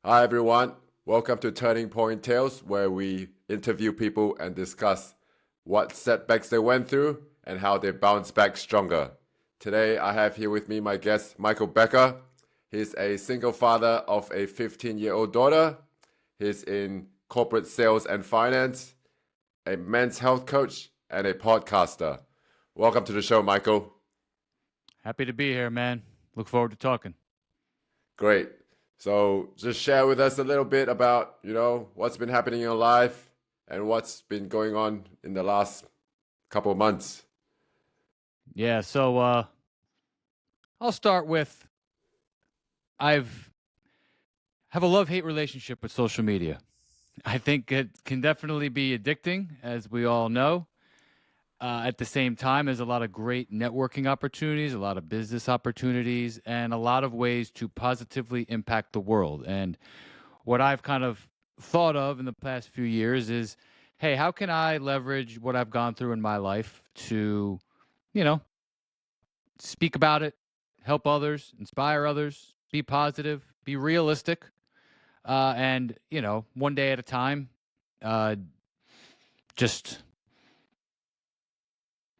Hi everyone, welcome to Turning Point Tales, where we interview people and discuss what setbacks they went through and how they bounce back stronger. Today I have here with me my guest Michael Becker. He's a single father of a 15-year-old daughter. He's in corporate sales and finance, a men's health coach, and a podcaster. Welcome to the show, Michael. Happy to be here, man. Look forward to talking. Great. So just share with us a little bit about, what's been happening in your life and what's been going on in the last couple of months. Yeah, so I'll start with I've have a love-hate relationship with social media. I think it can definitely be addicting, as we all know. At the same time, there's a lot of great networking opportunities, a lot of business opportunities, and a lot of ways to positively impact the world. And what I've kind of thought of in the past few years is, hey, how can I leverage what I've gone through in my life to, you know, speak about it, help others, inspire others, be positive, be realistic, and one day at a time, uh, just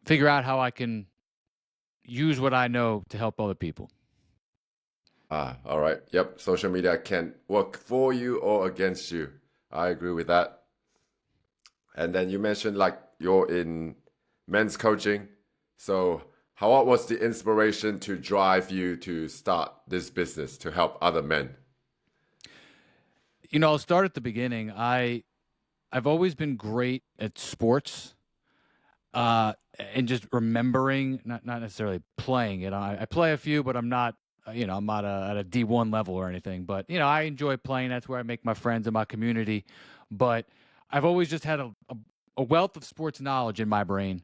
figure out how I can use what I know to help other people. All right. Yep. Social media can work for you or against you. I agree with that. And then you mentioned like you're in men's coaching. So what was the inspiration to drive you to start this business to help other men? I'll start at the beginning. I've always been great at sports, and just remembering, not necessarily playing it. I play a few, but I'm not. I'm not at a D1 level or anything. But I enjoy playing. That's where I make my friends in my community. But I've always just had a wealth of sports knowledge in my brain,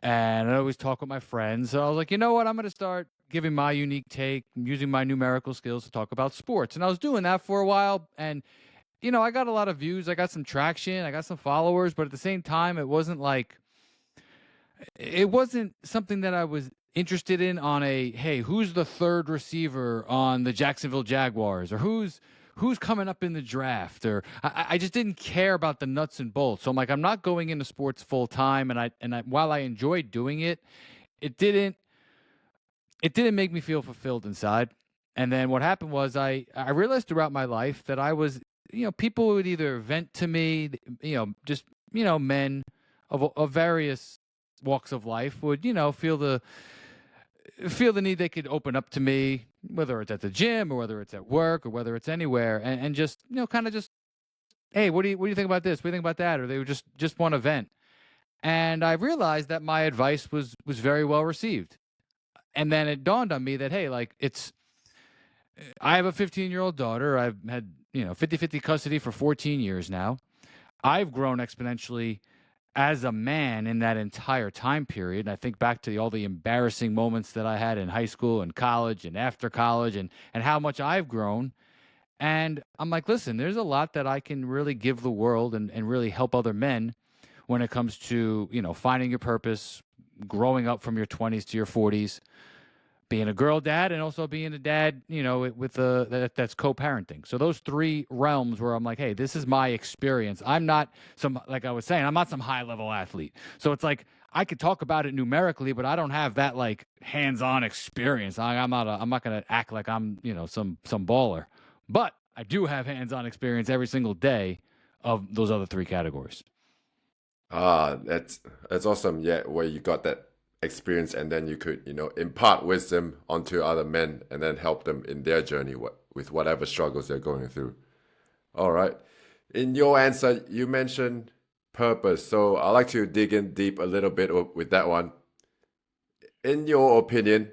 and I always talk with my friends. So I was like, you know what? I'm going to start giving my unique take, using my numerical skills to talk about sports. And I was doing that for a while, and I got a lot of views. I got some traction. I got some followers. But at the same time, it wasn't something that I was interested in on a, hey, who's the third receiver on the Jacksonville Jaguars, or who's coming up in the draft, or I just didn't care about the nuts and bolts. So I'm like, I'm not going into sports full time, and I while I enjoyed doing it, it didn't make me feel fulfilled inside. And then what happened was I realized throughout my life that I was, people would either vent to me, just men of various walks of life would, feel the need they could open up to me, whether it's at the gym or whether it's at work or whether it's anywhere, and just, kind of just, hey, what do you think about this? What do you think about that? Or they would just want to vent. And I realized that my advice was very well received. And then it dawned on me that, hey, like, I have a 15-year-old daughter. I've had, 50-50 custody for 14 years now. I've grown exponentially as a man in that entire time period. And I think back to all the embarrassing moments that I had in high school and college and after college, and how much I've grown. And I'm like, listen, there's a lot that I can really give the world and really help other men when it comes to, finding your purpose, growing up from your 20s to your 40s, being a girl dad, and also being a dad, with that's co-parenting. So those three realms where I'm like, hey, this is my experience. I'm not like I was saying, I'm not some high level athlete. So it's like I could talk about it numerically, but I don't have that like hands-on experience. I'm not going to act like I'm, some baller. But I do have hands-on experience every single day of those other three categories. That's awesome. Yeah, where you got that experience and then you could, impart wisdom onto other men and then help them in their journey with whatever struggles they're going through. All right. In your answer, you mentioned purpose. So I'd like to dig in deep a little bit with that one. In your opinion,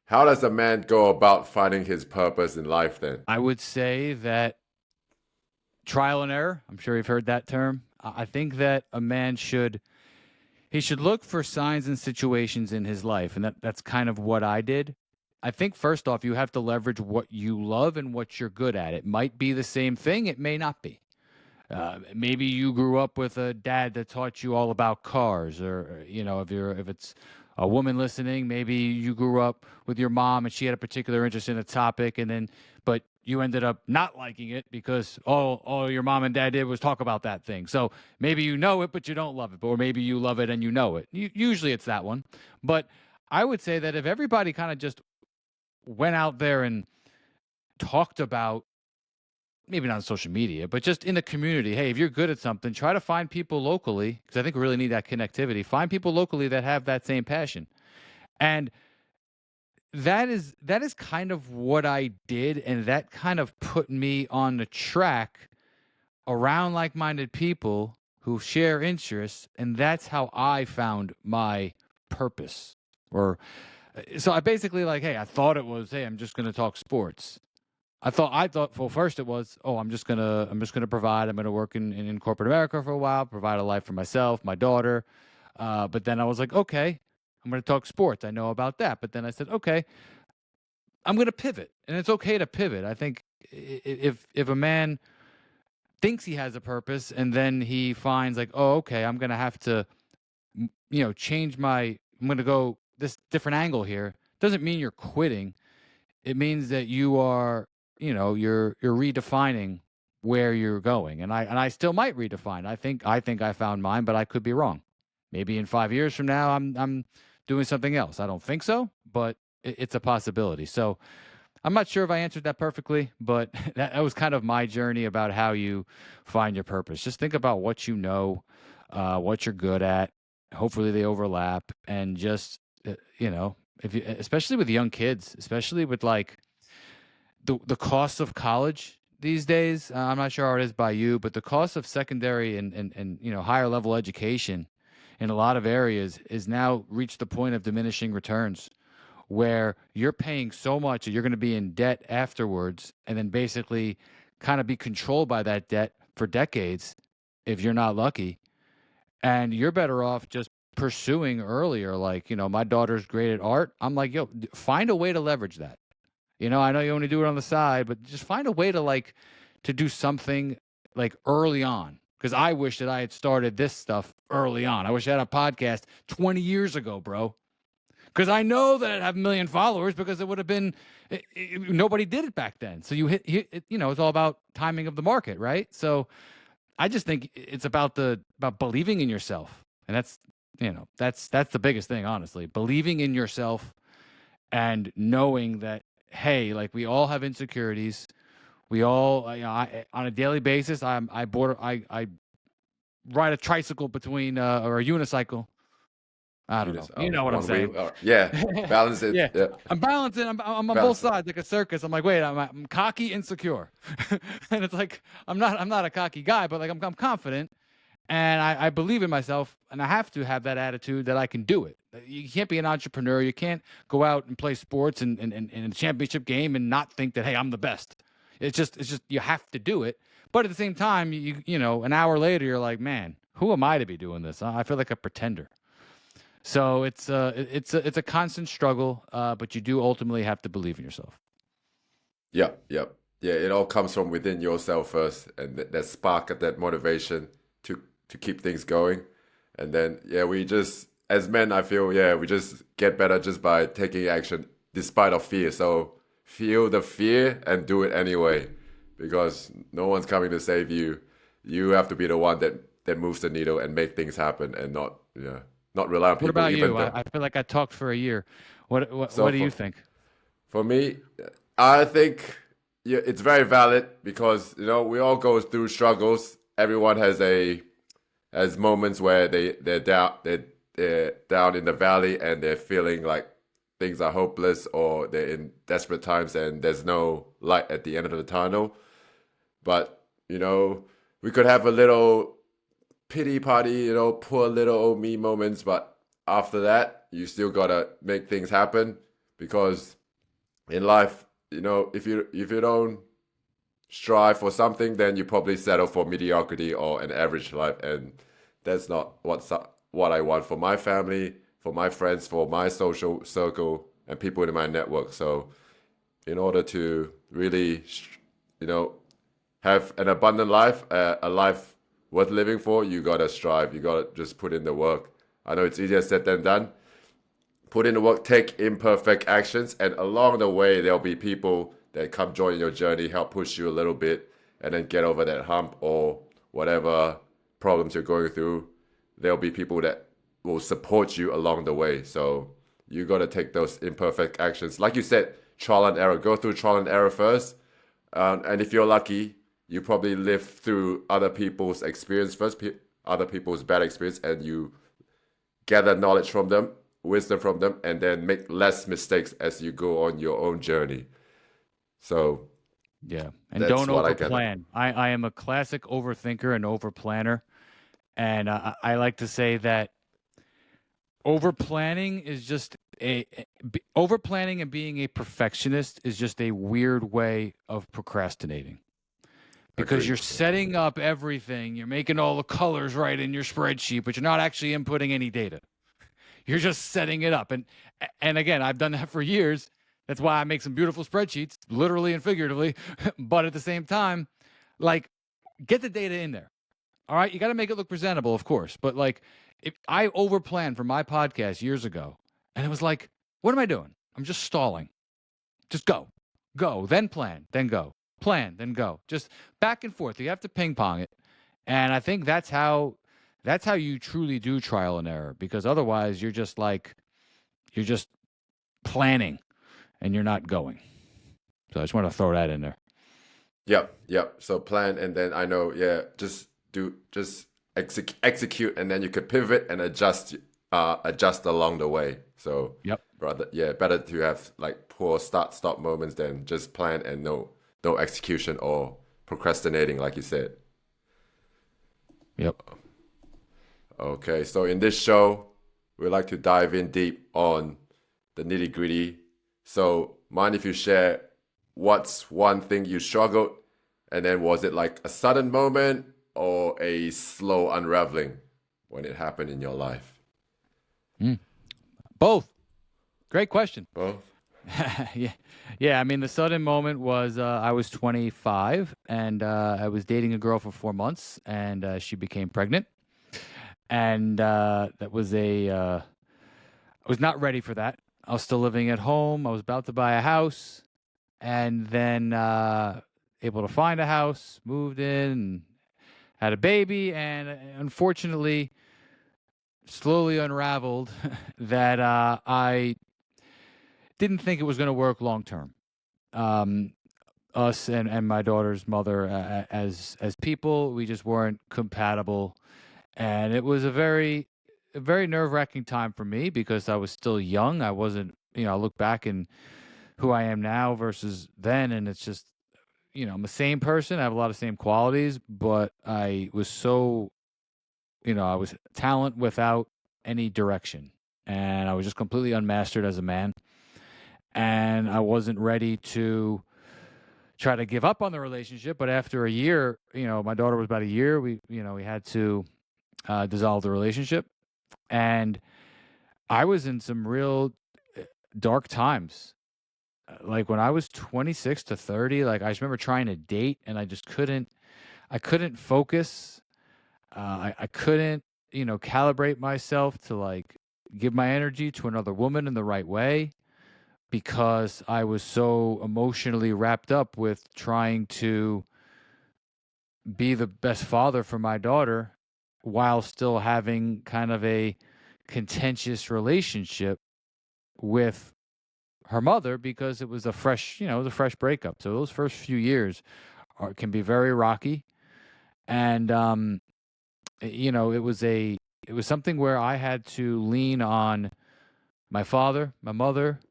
how does a man go about finding his purpose in life then? I would say that trial and error. I'm sure you've heard that term. I think that a man should look for signs and situations in his life, and that's kind of what I did. I think first off, you have to leverage what you love and what you're good at. It might be the same thing, it may not be. Maybe you grew up with a dad that taught you all about cars, or if it's a woman listening, maybe you grew up with your mom and she had a particular interest in a topic, and then but you ended up not liking it because all your mom and dad did was talk about that thing. So maybe you know it, but you don't love it, or maybe you love it and you know it. Usually it's that one. But I would say that if everybody kind of just went out there and talked about, maybe not on social media, but just in the community, hey, if you're good at something, try to find people locally, because I think we really need that connectivity. Find people locally that have that same passion. And that is kind of what I did, and that kind of put me on the track around like-minded people who share interests, and that's how I found my purpose. Or so I basically like, hey, I thought it was, hey, I'm just going to talk sports. I thought well, first it was, oh, I'm just gonna provide. I'm gonna work in corporate America for a while, provide a life for myself, my daughter. But then I was like, okay, I'm gonna talk sports. I know about that. But then I said, okay, I'm gonna pivot, and it's okay to pivot. I think if a man thinks he has a purpose and then he finds like, oh, okay, I'm gonna have to, change my. I'm gonna go this different angle here. Doesn't mean you're quitting. It means that you are, you're redefining where you're going. And I still might redefine. I think I found mine, but I could be wrong. Maybe in 5 years from now I'm doing something else. I don't think so, but it's a possibility. So I'm not sure if I answered that perfectly, but that was kind of my journey about how you find your purpose. Just think about what you know, what you're good at. Hopefully they overlap, and just if you, especially with young kids, especially with like the cost of college these days. I'm not sure how it is by you, but the cost of secondary and higher level education in a lot of areas is now reached the point of diminishing returns, where you're paying so much that you're going to be in debt afterwards, and then basically kind of be controlled by that debt for decades if you're not lucky. And you're better off just pursuing earlier. Like, my daughter's great at art. I'm like, yo, find a way to leverage that. I know you only do it on the side, but just find a way to to do something like early on. Because I wish that I had started this stuff early on. I wish I had a podcast 20 years ago, bro. Because I know that I'd have a million followers, because it would have been, nobody did it back then. So it's all about timing of the market, right? So I just think it's about believing in yourself. And that's the biggest thing, honestly. Believing in yourself and knowing that, hey, like, we all have insecurities. We all, on a daily basis, I ride a tricycle or a unicycle. I don't know. You know what I'm saying? Yeah, balance it. Yeah. Yeah. I'm balancing. I'm on both Balance it. sides like a circus. I'm like, wait, I'm cocky, insecure, and it's like I'm not a cocky guy, but like I'm confident, and I believe in myself, and I have to have that attitude that I can do it. You can't be an entrepreneur. You can't go out and play sports in a championship game and not think that, hey, I'm the best. It's just you have to do it. But at the same time, an hour later, you're like, man, who am I to be doing this? I feel like a pretender. So it's a constant struggle, but you do ultimately have to believe in yourself. Yeah, yeah, yeah. It all comes from within yourself first, and that spark, that motivation to keep things going. And then, yeah, we just, as men, I feel, yeah, we just get better just by taking action despite of fear. So feel the fear and do it anyway, because no one's coming to save you. You have to be the one that moves the needle and make things happen, and not rely on people. What about even you? though, I feel like I talked for a year. What so do you think? for me, I think, yeah, it's very valid, because we all go through struggles. Everyone has moments where they're down in the valley, and they're feeling like things are hopeless, or they're in desperate times and there's no light at the end of the tunnel. But we could have a little pity party, poor little old me moments. But after that, you still gotta make things happen, because in life, if you don't strive for something, then you probably settle for mediocrity or an average life, and that's not what I want for my family, for my friends, for my social circle, and people in my network. So, in order to really, have an abundant life, a life worth living for, you gotta strive. You gotta just put in the work. I know it's easier said than done. Put in the work, take imperfect actions, and along the way, there'll be people that come join your journey, help push you a little bit, and then get over that hump or whatever problems you're going through. There'll be people that will support you along the way. So you got to take those imperfect actions. Like you said, trial and error. Go through trial and error first. And if you're lucky, you probably live through other people's experience first, other people's bad experience, and you gather knowledge from them, wisdom from them, and then make less mistakes as you go on your own journey. So Yeah. And that's don't what I got. overplan. I am a classic overthinker and overplanner. And I like to say that overplanning is just overplanning and being a perfectionist is just a weird way of procrastinating. Because Agreed. you're setting up everything, you're making all the colors right in your spreadsheet, but you're not actually inputting any data. You're just setting it up. And again, I've done that for years. That's why I make some beautiful spreadsheets, literally and figuratively. But at the same time, like, get the data in there. All right, you got to make it look presentable, of course. But like, if I overplanned for my podcast years ago, and it was like, what am I doing? I'm just stalling. Just go, then plan, then go, plan, then go. Just back and forth. You have to ping pong it, and I think that's how you truly do trial and error. Because otherwise, you're just planning, and you're not going. So I just want to throw that in there. Yep. So plan, and then I know, just execute, and then you could pivot and adjust along the way. So Yep. better to have like poor stop moments than just plan and no execution or procrastinating, like you said. Yep. Okay, so in this show, we like to dive in deep on the nitty gritty. So mind if you share what's one thing you struggled, and then was it like a sudden moment or a slow unraveling when it happened in your life? Both. Great question. Both. Yeah. I mean, the sudden moment was I was 25 and I was dating a girl for 4 months, and she became pregnant, and that was I was not ready for that. I was still living at home. I was about to buy a house, and then able to find a house, moved in, and had a baby, and unfortunately, slowly unraveled that I didn't think it was going to work long term. Us and my daughter's mother, as people, we just weren't compatible, and it was a very nerve wracking time for me because I was still young. I wasn't, I look back and who I am now versus then, and it's just, I'm the same person. I have a lot of same qualities, but I was so, I was talent without any direction, and I was just completely unmastered as a man, and I wasn't ready to try to give up on the relationship. But after a year, my daughter was about a year, we had to dissolve the relationship, and I was in some real dark times. Like when I was 26 to 30, like I just remember trying to date, and I just couldn't. I couldn't focus. I couldn't, calibrate myself to like give my energy to another woman in the right way, because I was so emotionally wrapped up with trying to be the best father for my daughter while still having kind of a contentious relationship with her mother, because it was a fresh, it was a fresh breakup. So those first few years can be very rocky. And, it was something where I had to lean on my father, my mother,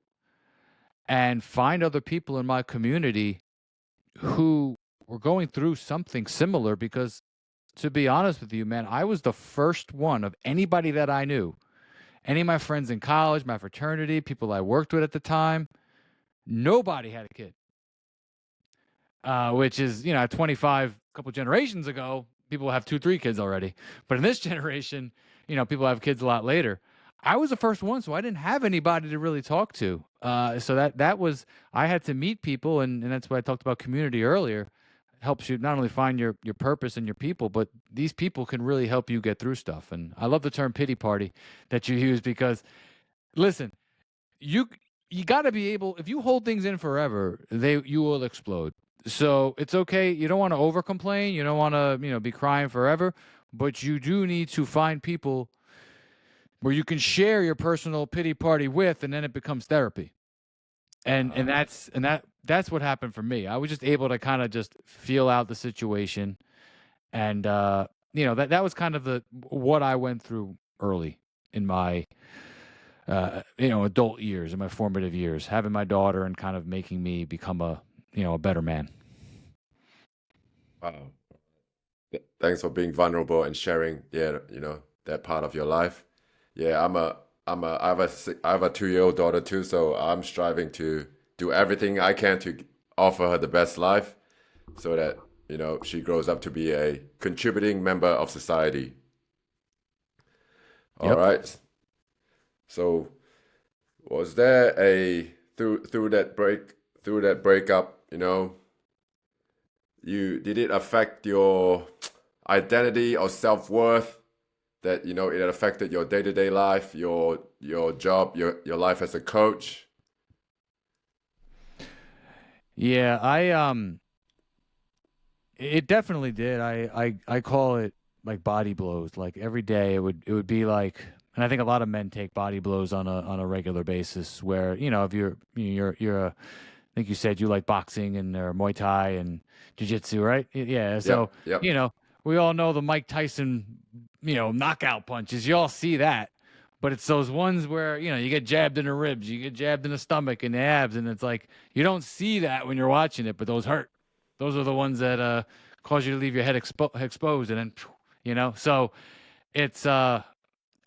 and find other people in my community who were going through something similar. Because to be honest with you, man, I was the first one of anybody that I knew, any of my friends in college, my fraternity, people I worked with at the time, nobody had a kid. Which is, at 25, a couple generations ago, people have 2, 3 kids already. But in this generation, people have kids a lot later. I was the first one, so I didn't have anybody to really talk to. So that was, I had to meet people, and that's why I talked about community earlier. It helps you not only find your purpose and your people, but these people can really help you get through stuff. And I love the term pity party that you use, because listen, you you got to be able, if you hold things in forever, you will explode. So it's okay. You don't want to over complain. You don't want to, be crying forever, but you do need to find people where you can share your personal pity party with, and then it becomes therapy. And that's what happened for me. I was just able to kind of just feel out the situation, and that was kind of what I went through early in my adult years, in my formative years, having my daughter and kind of making me become a better man. Wow. Thanks for being vulnerable and sharing, that part of your life. Yeah, I have a 2-year-old daughter too, so I'm striving to do everything I can to offer her the best life so that, she grows up to be a contributing member of society. All Yep. right. So was there through that breakup, did it affect your identity or self-worth that it affected your day-to-day life, your job, your life as a coach? Yeah, it definitely did. I call it like body blows. Like every day it would be like, and I think a lot of men take body blows on a regular basis where, if you're I think you said you like boxing and or Muay Thai and jiu-jitsu, right? Yeah. So, Yep, yep. you know, we all know the Mike Tyson, knockout punches. You all see that. But it's those ones where, you get jabbed in the ribs, you get jabbed in the stomach and the abs, and it's like you don't see that when you're watching it, but those hurt. Those are the ones that cause you to leave your head exposed and then, So it's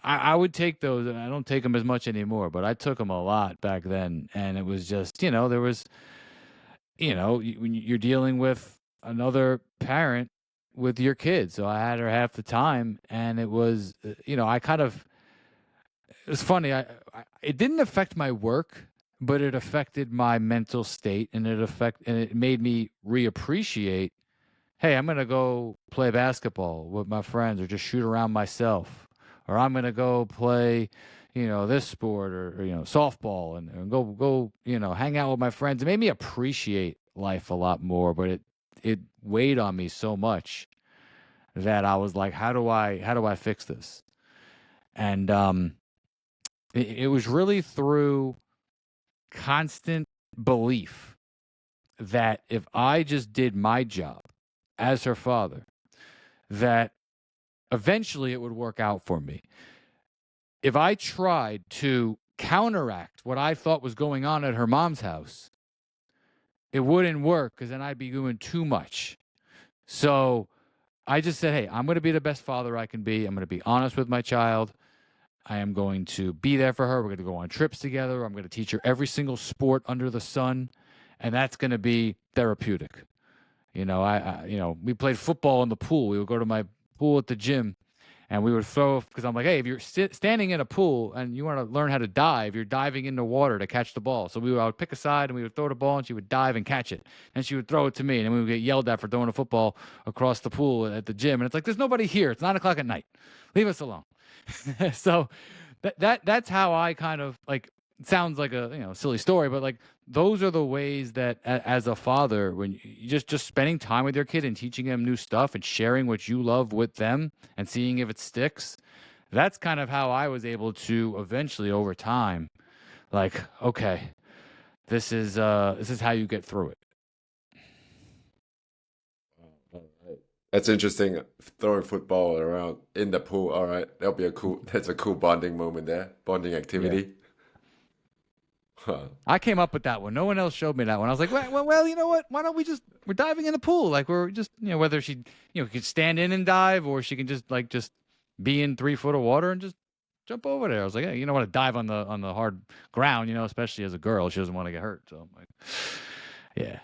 I would take those. I don't take them as much anymore, but I took them a lot back then, and it was just, there was, when you're dealing with another parent with your kid. So I had her half the time, and it was, I kind of, it was funny. It didn't affect my work, but it affected my mental state, and it made me reappreciate. Hey, I'm gonna go play basketball with my friends, or just shoot around myself, or I'm gonna go play, this sport, or softball, and go hang out with my friends. It made me appreciate life a lot more, but it weighed on me so much that I was like, how do I fix this? And it was really through constant belief that if I just did my job as her father, that eventually it would work out for me. If I tried to counteract what I thought was going on at her mom's house, it wouldn't work because then I'd be doing too much. So I just said, hey, I'm going to be the best father I can be. I'm going to be honest with my child. I am going to be there for her. We're going to go on trips together. I'm going to teach her every single sport under the sun, and that's going to be therapeutic. We played football in the pool. We would go to my pool at the gym, and we would throw, because I'm like, hey, if you're standing in a pool and you want to learn how to dive, you're diving into water to catch the ball. So I would pick a side, and we would throw the ball, and she would dive and catch it. And she would throw it to me, and then we would get yelled at for throwing a football across the pool at the gym. And it's like, there's nobody here. It's 9 o'clock at night. Leave us alone. So that's how I kind of like, it sounds like a silly story, but like those are the ways that as a father, when you just spending time with your kid and teaching them new stuff and sharing what you love with them and seeing if it sticks, that's kind of how I was able to eventually over time, like, okay, this is how you get through it. That's interesting. Throwing football around in the pool. All right, that's a cool bonding moment there. Bonding Yeah. activity. Huh. I came up with that one. No one else showed me that one. I was like, well, you know what? Why don't we're diving in the pool. Like we're just, whether she, could stand in and dive, or she can just be in 3 foot of water and just jump over there. I was like, hey, you don't want to dive on the hard ground, especially as a girl. She doesn't want to get hurt. So I'm like, yeah.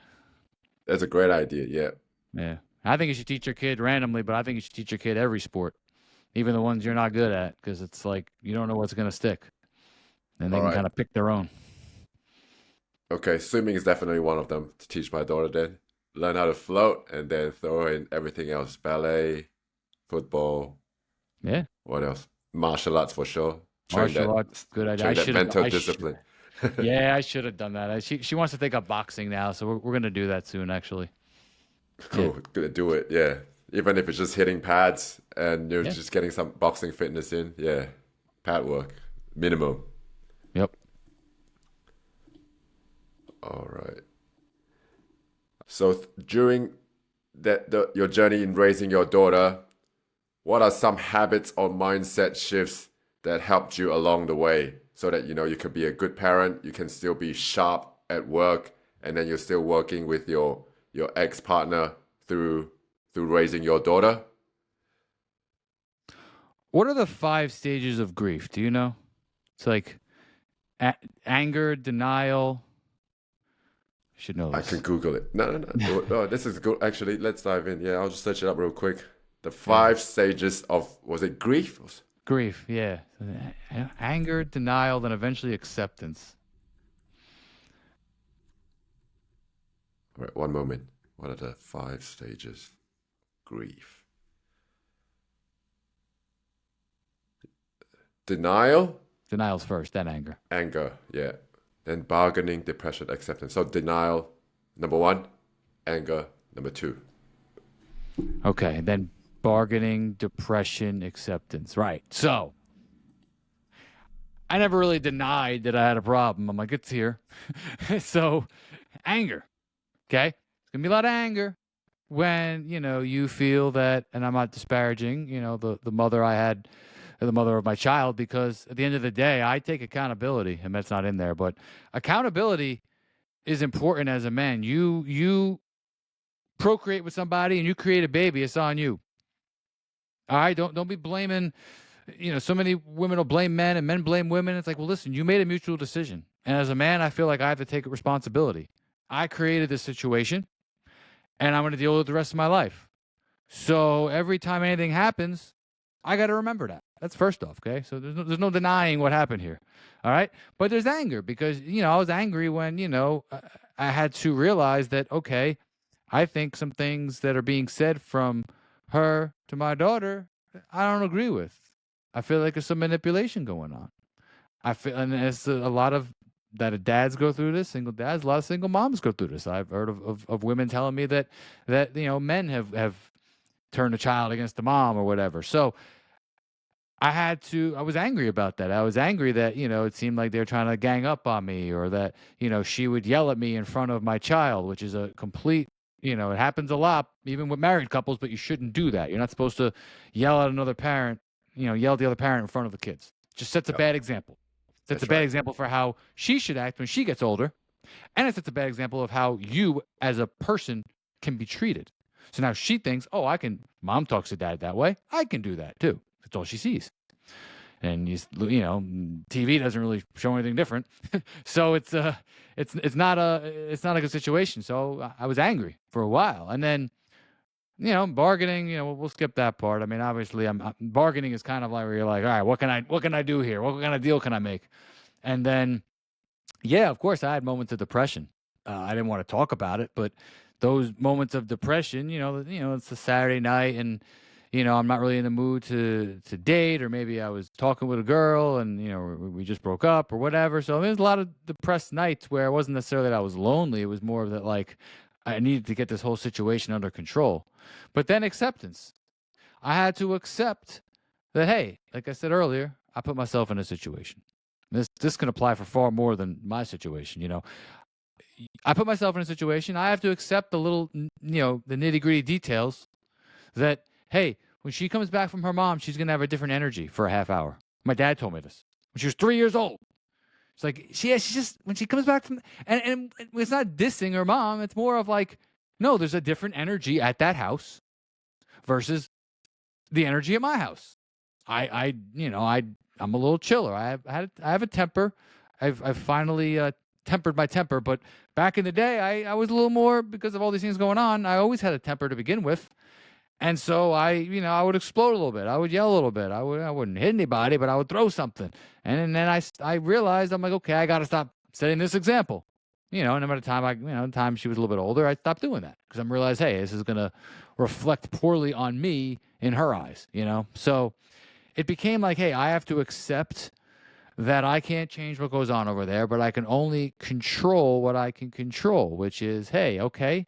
That's a great idea. Yeah. Yeah. I think you should teach your kid randomly, but I think you should teach your kid every sport, even the ones you're not good at, because it's like you don't know what's going to stick. And they All can right. kind of pick their own. Okay. Swimming is definitely one of them to teach my daughter then. Learn how to float and then throw in everything else. Ballet, football, Yeah. what else? Martial arts for sure. Martial arts, good idea. Train that mental discipline. Yeah, I should have done that. She wants to take up boxing now, so we're gonna do that soon, actually. Yeah, Cool, gonna do it. Yeah, even if it's just hitting pads and you're yeah, just getting some boxing fitness in. Yeah, pad work minimum. yep. All right. So during your journey in raising your daughter, what are some habits or mindset shifts that helped you along the way so that you can be a good parent, you can still be sharp at work, and then you're still working with your ex partner through raising your daughter? What are the 5 stages of grief? Do you know? It's like anger, denial. Should know I can this. Google it. No, no, no. Oh, this is good. Actually, let's dive in. Yeah, I'll just search it up real quick. The Yeah. 5 stages of, was it grief? Grief, yeah. Anger, denial, then eventually acceptance. Right, one moment. What are the 5 stages? Grief. Denial, Denial's first, then anger. anger, yeah. Then bargaining, depression, acceptance. So denial, number one, anger, number two. Okay, then bargaining, depression, acceptance. Right. So I never really denied that I had a problem. I'm like, it's here. So anger. Okay. It's gonna be a lot of anger when, you feel that, and I'm not disparaging, the mother I had, the mother of my child, because at the end of the day, I take accountability, and that's not in there, but accountability is important as a man. You procreate with somebody and you create a baby, it's on you. All right, don't be blaming. So many women will blame men and men blame women. It's like, well, listen, you made a mutual decision, and as a man, I feel like I have to take responsibility. I created this situation, and I'm going to deal with it the rest of my life. So every time anything happens, I got to remember that. That's first off, okay? So there's no denying what happened here, all right? But there's anger because I was angry when I had to realize that, okay, I think some things that are being said from her to my daughter, I don't agree with. I feel like there's some manipulation going on. I feel, and it's a lot of that dads go through this, single dads, a lot of single moms go through this. I've heard of women telling me that men have turned a child against the mom or whatever. So I was angry about that. I was angry that, it seemed like they were trying to gang up on me, or that, she would yell at me in front of my child, which is a complete, it happens a lot, even with married couples, but you shouldn't do that. You're not supposed to yell at another parent, yell at the other parent in front of the kids. Just sets a Yep, bad example. Sets a that's bad right. example for how she should act when she gets older. And it sets a bad example of how you as a person can be treated. So now she thinks, oh, mom talks to dad that way. I can do that too. That's all she sees. And TV doesn't really show anything different. So it's not a good situation. So I was angry for a while. And then, bargaining, we'll skip that part. I mean, obviously bargaining is kind of like where you're like, all right, what can I do here? What kind of deal can I make? And then, yeah, of course, I had moments of depression. I didn't want to talk about it, but those moments of depression, it's a Saturday night, and I'm not really in the mood to date, or maybe I was talking with a girl, and we just broke up or whatever. So there's a lot of depressed nights where it wasn't necessarily that I was lonely. It was more of that, like, I needed to get this whole situation under control. But then acceptance. I had to accept that, hey, like I said earlier, I put myself in a situation. This can apply for far more than my situation. I put myself in a situation. I have to accept the little, the nitty gritty details. That, hey, when she comes back from her mom, she's gonna have a different energy for a half hour. My dad told me this when she was 3 years old. It's like she's just, when she comes back from, and it's not dissing her mom. It's more of like, no, there's a different energy at that house versus the energy at my house. I'm a little chiller. I have a temper. I've finally tempered my temper, but back in the day, I was a little more, because of all these things going on. I always had a temper to begin with, and so I would explode a little bit. I would yell a little bit. I wouldn't hit anybody, but I would throw something, and then I realized, I'm like, okay, I got to stop setting this example. And by the time the time she was a little bit older, I stopped doing that, because I'm realized, hey, this is gonna reflect poorly on me in her eyes. So it became like, hey, I have to accept that I can't change what goes on over there, but I can only control what I can control, which is, hey, okay,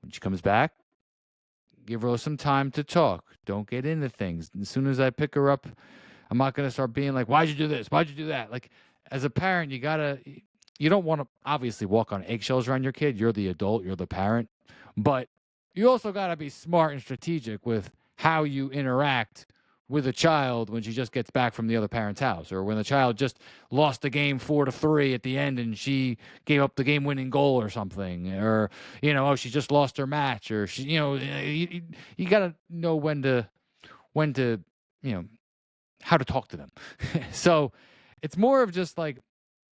when she comes back, give her some time to talk. Don't get into things. As soon as I pick her up, I'm not going to start being like, why'd you do this? Why'd you do that? Like, as a parent, you don't want to obviously walk on eggshells around your kid. You're the adult, you're the parent. But you also got to be smart and strategic with how you interact with a child when she just gets back from the other parent's house, or when the child just lost the game 4-3 at the end and she gave up the game-winning goal or something, or oh, she just lost her match, or she, you got to know when to how to talk to them. So it's more of just like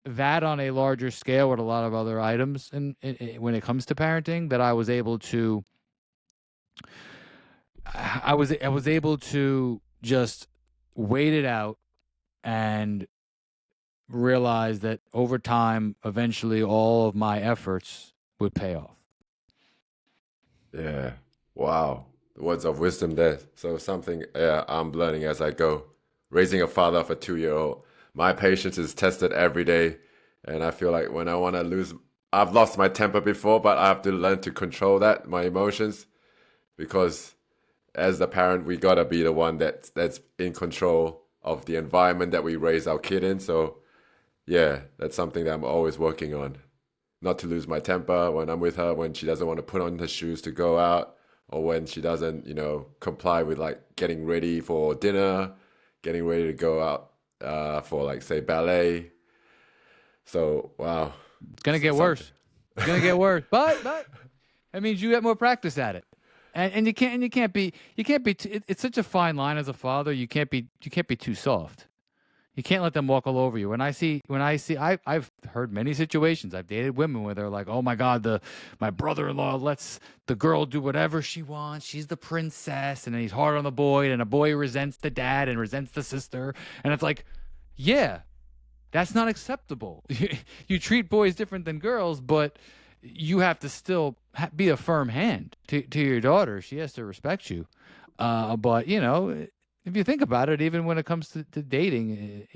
that on a larger scale with a lot of other items, and when it comes to parenting, that I was able to just wait it out and realize that over time, eventually, all of my efforts would pay off. Yeah. Wow. The words of wisdom there. So something I'm learning as I go. Raising a father of a 2-year-old, my patience is tested every day. And I feel like when I want to lose, I've lost my temper before, but I have to learn to control that, my emotions. Because as the parent, we gotta be the one that's in control of the environment that we raise our kid in. So yeah, that's something that I'm always working on. Not to lose my temper when I'm with her, when she doesn't want to put on her shoes to go out, or when she doesn't, comply with like getting ready for dinner, getting ready to go out for like say ballet. So wow, It's gonna get something. worse. It's gonna get worse, but that means you get more practice at it. And you can't be it's such a fine line as a father. You can't be too soft. You can't let them walk all over you. I've heard many situations. I've dated women where they're like, "Oh my God, my brother-in-law lets the girl do whatever she wants. She's the princess," and then he's hard on the boy, and a boy resents the dad and resents the sister, and it's like, yeah, that's not acceptable. You treat boys different than girls, but you have to still be a firm hand to your daughter. She has to respect you. But if you think about it, even when it comes to dating,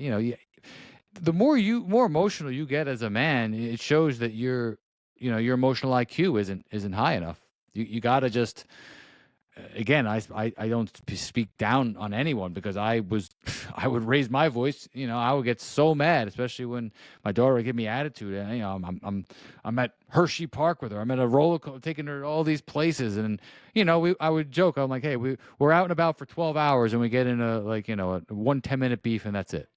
the more emotional you get as a man, it shows that your emotional IQ isn't high enough. You got to just again, I don't speak down on anyone, because I would raise my voice. I would get so mad, especially when my daughter would give me attitude. And I'm at Hershey Park with her. I'm at a roller coaster, taking her to all these places, and I would joke. I'm like, hey, we're out and about for 12 hours, and we get in a 10-minute beef, and that's it.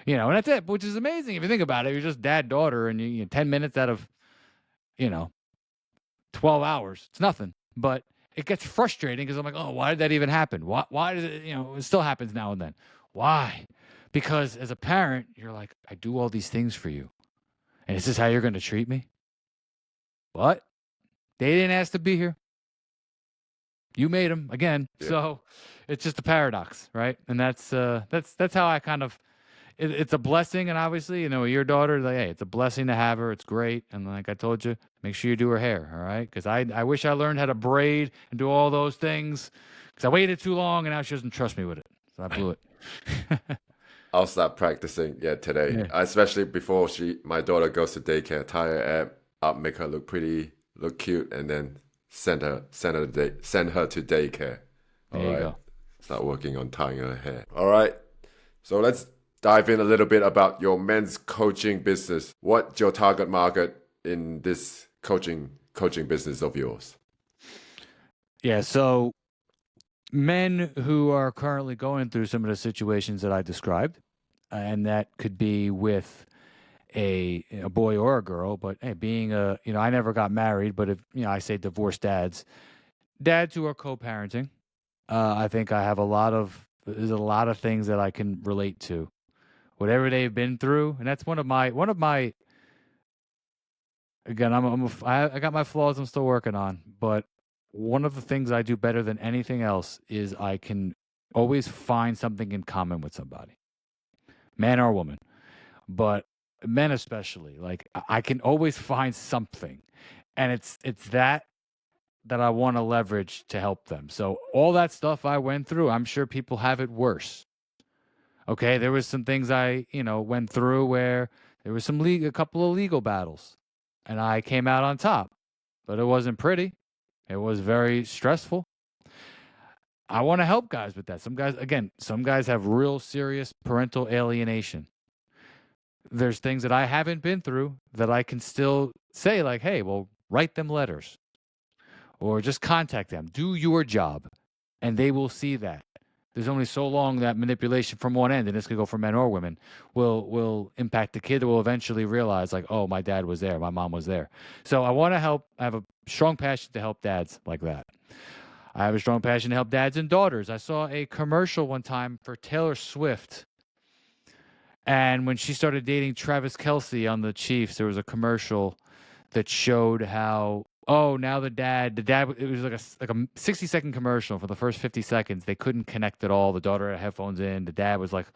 And that's it, which is amazing if you think about it. You're just dad daughter, and 10 minutes out of 12 hours. It's nothing. But it gets frustrating because I'm like, oh, why did that even happen? Why does it, it still happens now and then. Why? Because as a parent, you're like, I do all these things for you. And is this how you're going to treat me? What? They didn't ask to be here. You made them again. Yeah. So it's just a paradox, right? And that's how I kind of, it's a blessing. And obviously, your daughter, like, hey, it's a blessing to have her. It's great. And like I told you, make sure you do her hair. All right. Because I wish I learned how to braid and do all those things, because I waited too long and now she doesn't trust me with it. So I blew it. I'll start practicing today, Yeah. especially before my daughter goes to daycare. Tie her up, make her look pretty, look cute, and then send her to daycare. There All you right, go. start working on tying her hair. All right, so let's dive in a little bit about your men's coaching business. What's your target market in this coaching business of yours? Yeah. So men who are currently going through some of the situations that I described, and that could be with a boy or a girl, but hey, being I never got married, but if I say divorced dads who are co-parenting, I think there's a lot of things that I can relate to, whatever they've been through. And that's one of my again, I got my flaws I'm still working on, but one of the things I do better than anything else is I can always find something in common with somebody, man or woman, but men especially. Like I can always find something, and it's that I want to leverage to help them. So all that stuff I went through, I'm sure people have it worse. Okay, there was some things I, went through where there was a couple of legal battles, and I came out on top, but it wasn't pretty. It was very stressful. I want to help guys with that. Some guys have real serious parental alienation. There's things that I haven't been through that I can still say, like, hey, well, write them letters or just contact them. Do your job, and they will see that. There's only so long that manipulation from one end, and this could go for men or women, will impact the kid that will eventually realize, like, oh, my dad was there, my mom was there. So I want to help. I have a strong passion to help dads like that. I have a strong passion to help dads and daughters. I saw a commercial one time for Taylor Swift. And when she started dating Travis Kelce on the Chiefs, there was a commercial that showed how, oh, now the dad, it was like a 60-second commercial. For the first 50 seconds, they couldn't connect at all. The daughter had headphones in. The dad was like,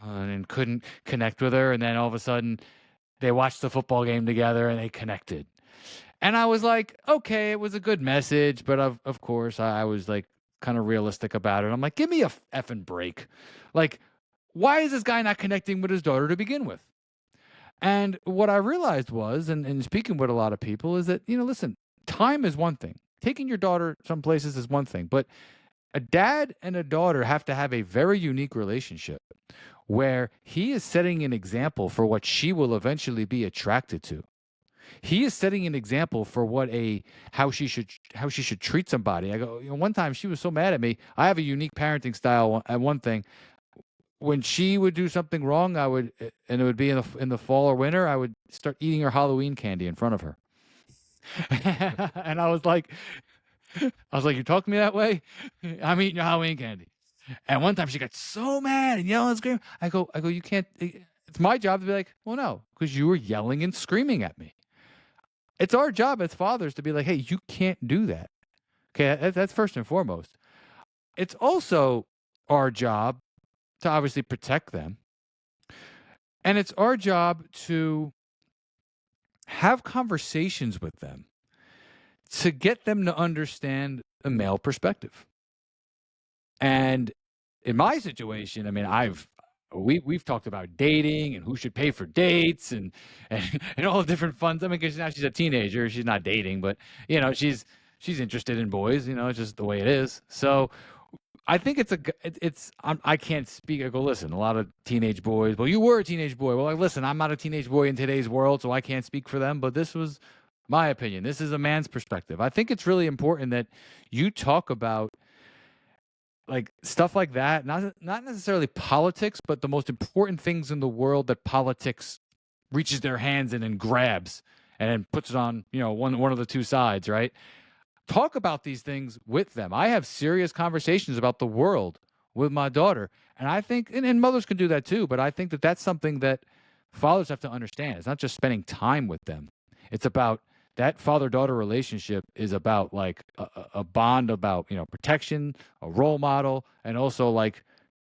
and couldn't connect with her. And then all of a sudden, they watched the football game together and they connected. And I was like, okay, it was a good message, but of course I was like kind of realistic about it. I'm like, give me a effing break. Like, why is this guy not connecting with his daughter to begin with? And what I realized was, and speaking with a lot of people, is that, listen, time is one thing. Taking your daughter some places is one thing, but a dad and a daughter have to have a very unique relationship where he is setting an example for what she will eventually be attracted to. He is setting an example for how she should treat somebody. I go, one time she was so mad at me. I have a unique parenting style at one thing. When she would do something wrong, and it would be in the fall or winter, I would start eating her Halloween candy in front of her. And I was like, you talk to me that way? I'm eating your Halloween candy. And one time she got so mad and yelling and screaming. I go, you can't. It's my job to be like, well, no, because you were yelling and screaming at me. It's our job as fathers to be like, hey, you can't do that. Okay, that's first and foremost. It's also our job to obviously protect them. And it's our job to have conversations with them to get them to understand a male perspective. And in my situation, I mean, we've talked about dating and who should pay for dates and and all the different funds. I mean, because now she's a teenager, she's not dating, but she's interested in boys. It's just the way it is. So I think I can't speak. I go, listen, a lot of teenage boys. Well, you were a teenage boy. Well, like, listen, I'm not a teenage boy in today's world, so I can't speak for them. But this was my opinion. This is a man's perspective. I think it's really important that you talk about like stuff like that, not necessarily politics, but the most important things in the world that politics reaches their hands in and grabs and then puts it on, one of the two sides, right? Talk about these things with them. I have serious conversations about the world with my daughter. And I think, and mothers can do that too, but I think that that's something that fathers have to understand. It's not just spending time with them. It's about that father-daughter relationship is about like a bond about, protection, a role model, and also like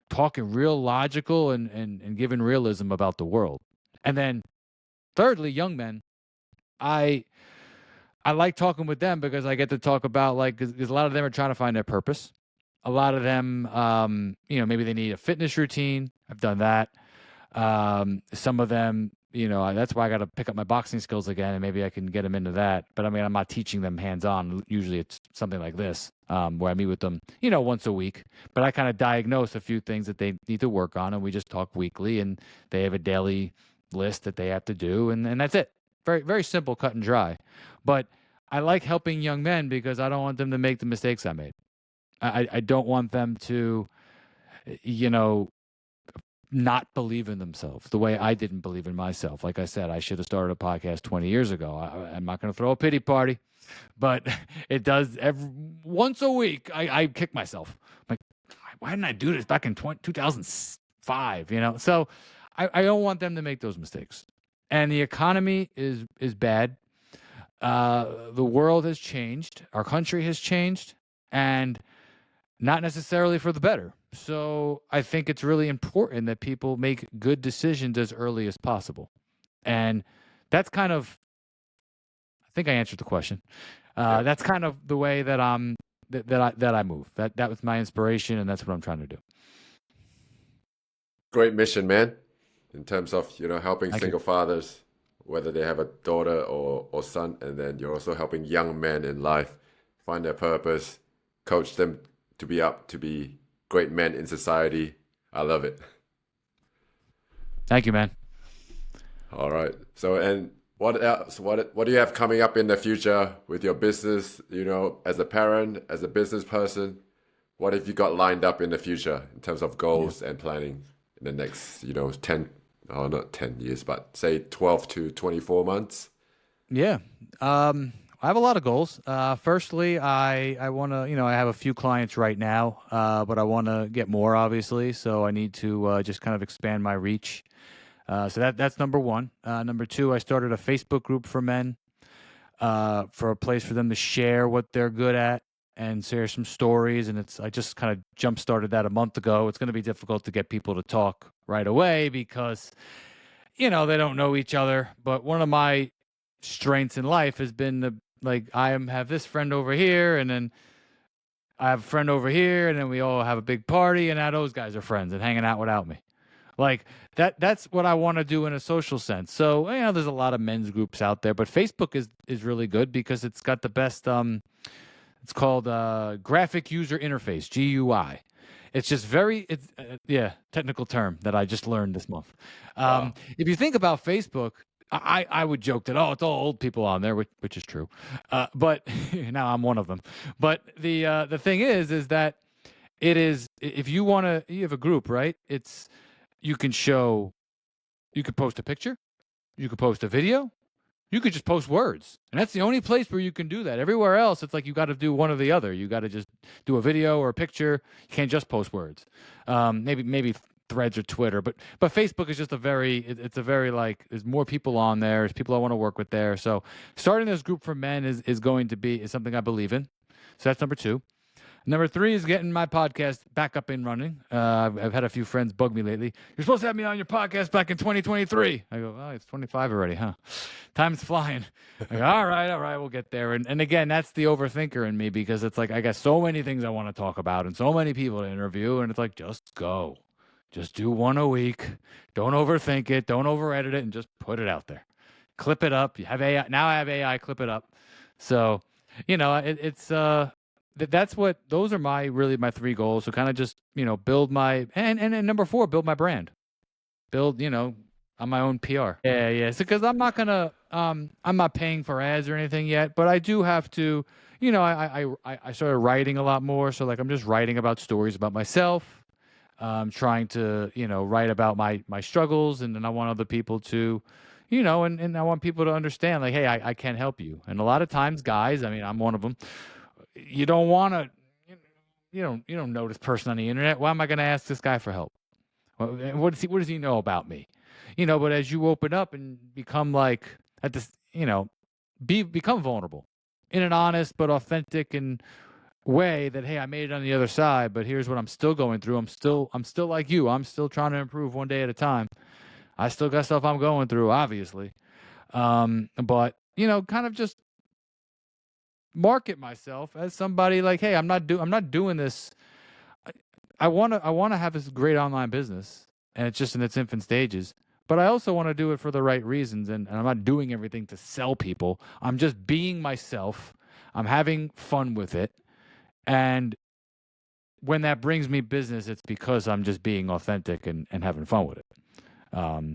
talking real logical and giving realism about the world. And then thirdly, young men, I like talking with them because I get to talk about because a lot of them are trying to find their purpose. A lot of them, maybe they need a fitness routine. I've done that. Some of them, that's why I got to pick up my boxing skills again, and maybe I can get them into that. But I mean, I'm not teaching them hands-on. Usually it's something like this, where I meet with them, once a week. But I kind of diagnose a few things that they need to work on, and we just talk weekly, and they have a daily list that they have to do, and that's it. Very, very simple, cut and dry. But I like helping young men because I don't want them to make the mistakes I made. I don't want them to, not believe in themselves the way I didn't believe in myself. Like I said, I should have started a podcast 20 years ago. I'm not going to throw a pity party, but it does once a week. I kick myself. I'm like, why didn't I do this back in 2005? So I don't want them to make those mistakes. And the economy is bad. The world has changed. Our country has changed, and not necessarily for the better. So I think it's really important that people make good decisions as early as possible. And that's kind of, I think I answered the question. That's kind of the way that that I move. That was my inspiration, and that's what I'm trying to do. great mission, man. In terms of helping Thank you. single fathers, whether they have a daughter or son, and then you're also helping young men in life find their purpose, coach them to be up to be great men in society. I love it. Thank you, man. All right. So, and what else? What do you have coming up in the future with your business? As a parent, as a business person, what have you got lined up in the future in terms of Yeah. goals and planning in the next, 10, oh, not 10 years, but say 12 to 24 months? Yeah. I have a lot of goals. Firstly, I want to, I have a few clients right now, but I want to get more, obviously. So I need to just kind of expand my reach. So that's number one. Number two, I started a Facebook group for men, for a place for them to share what they're good at and share some stories. And I just kind of jump started that a month ago. It's going to be difficult to get people to talk right away because they don't know each other. But one of my strengths in life has been have this friend over here, and then I have a friend over here, and then we all have a big party, and now those guys are friends and hanging out without me. Like that's what I want to do in a social sense. So, there's a lot of men's groups out there, but Facebook is really good because it's got the best it's called graphic user interface, GUI. It's just technical term that I just learned this month. Wow. If you think about Facebook, I would joke that it's all old people on there, which is true. But now I'm one of them. But the thing is that it is, if you have a group, right? You can you could post a picture, you could post a video, you could just post words. And that's the only place where you can do that. Everywhere else, it's like you got to do one or the other. You got to just do a video or a picture. You can't just post words. Maybe Threads or Twitter, but Facebook is just it's a very like, there's more people on there. There's people I want to work with there. So starting this group for men is going to be something I believe in. So that's number two. Number three is getting my podcast back up and running. I've had a few friends bug me lately. You're supposed to have me on your podcast back in 2023. I go, oh, it's 25 already, huh? Time's flying. I go, all right, we'll get there. And again, that's the overthinker in me because it's like I got so many things I want to talk about and so many people to interview, and it's like, just go. Just do one a week. Don't overthink it. Don't over edit it, and just put it out there. Clip it up. You have AI. Now I have AI. Clip it up. So, those are my three goals. So kind of just, build my, and number four, build my brand, build, on my own PR. Yeah. So, cause I'm not paying for ads or anything yet, but I do have to, I started writing a lot more. So like, I'm just writing about stories about myself. Trying to, write about my struggles. And then I want other people to, and I want people to understand like, hey, I can help you. And a lot of times guys, I mean, I'm one of them, you don't want to, you don't know this person on the internet. Why am I going to ask this guy for help? What does he know about me? But as you open up and become like at this, become vulnerable in an honest but authentic and way that, hey, I made it on the other side, but here's what I'm still going through. I'm still like you. I'm still trying to improve one day at a time. I still got stuff I'm going through, obviously. But kind of just market myself as somebody like, hey, I'm not doing this. I want to have this great online business, and it's just in its infant stages. But I also want to do it for the right reasons, and I'm not doing everything to sell people. I'm just being myself. I'm having fun with it, and when that brings me business, it's because I'm just being authentic and having fun with it.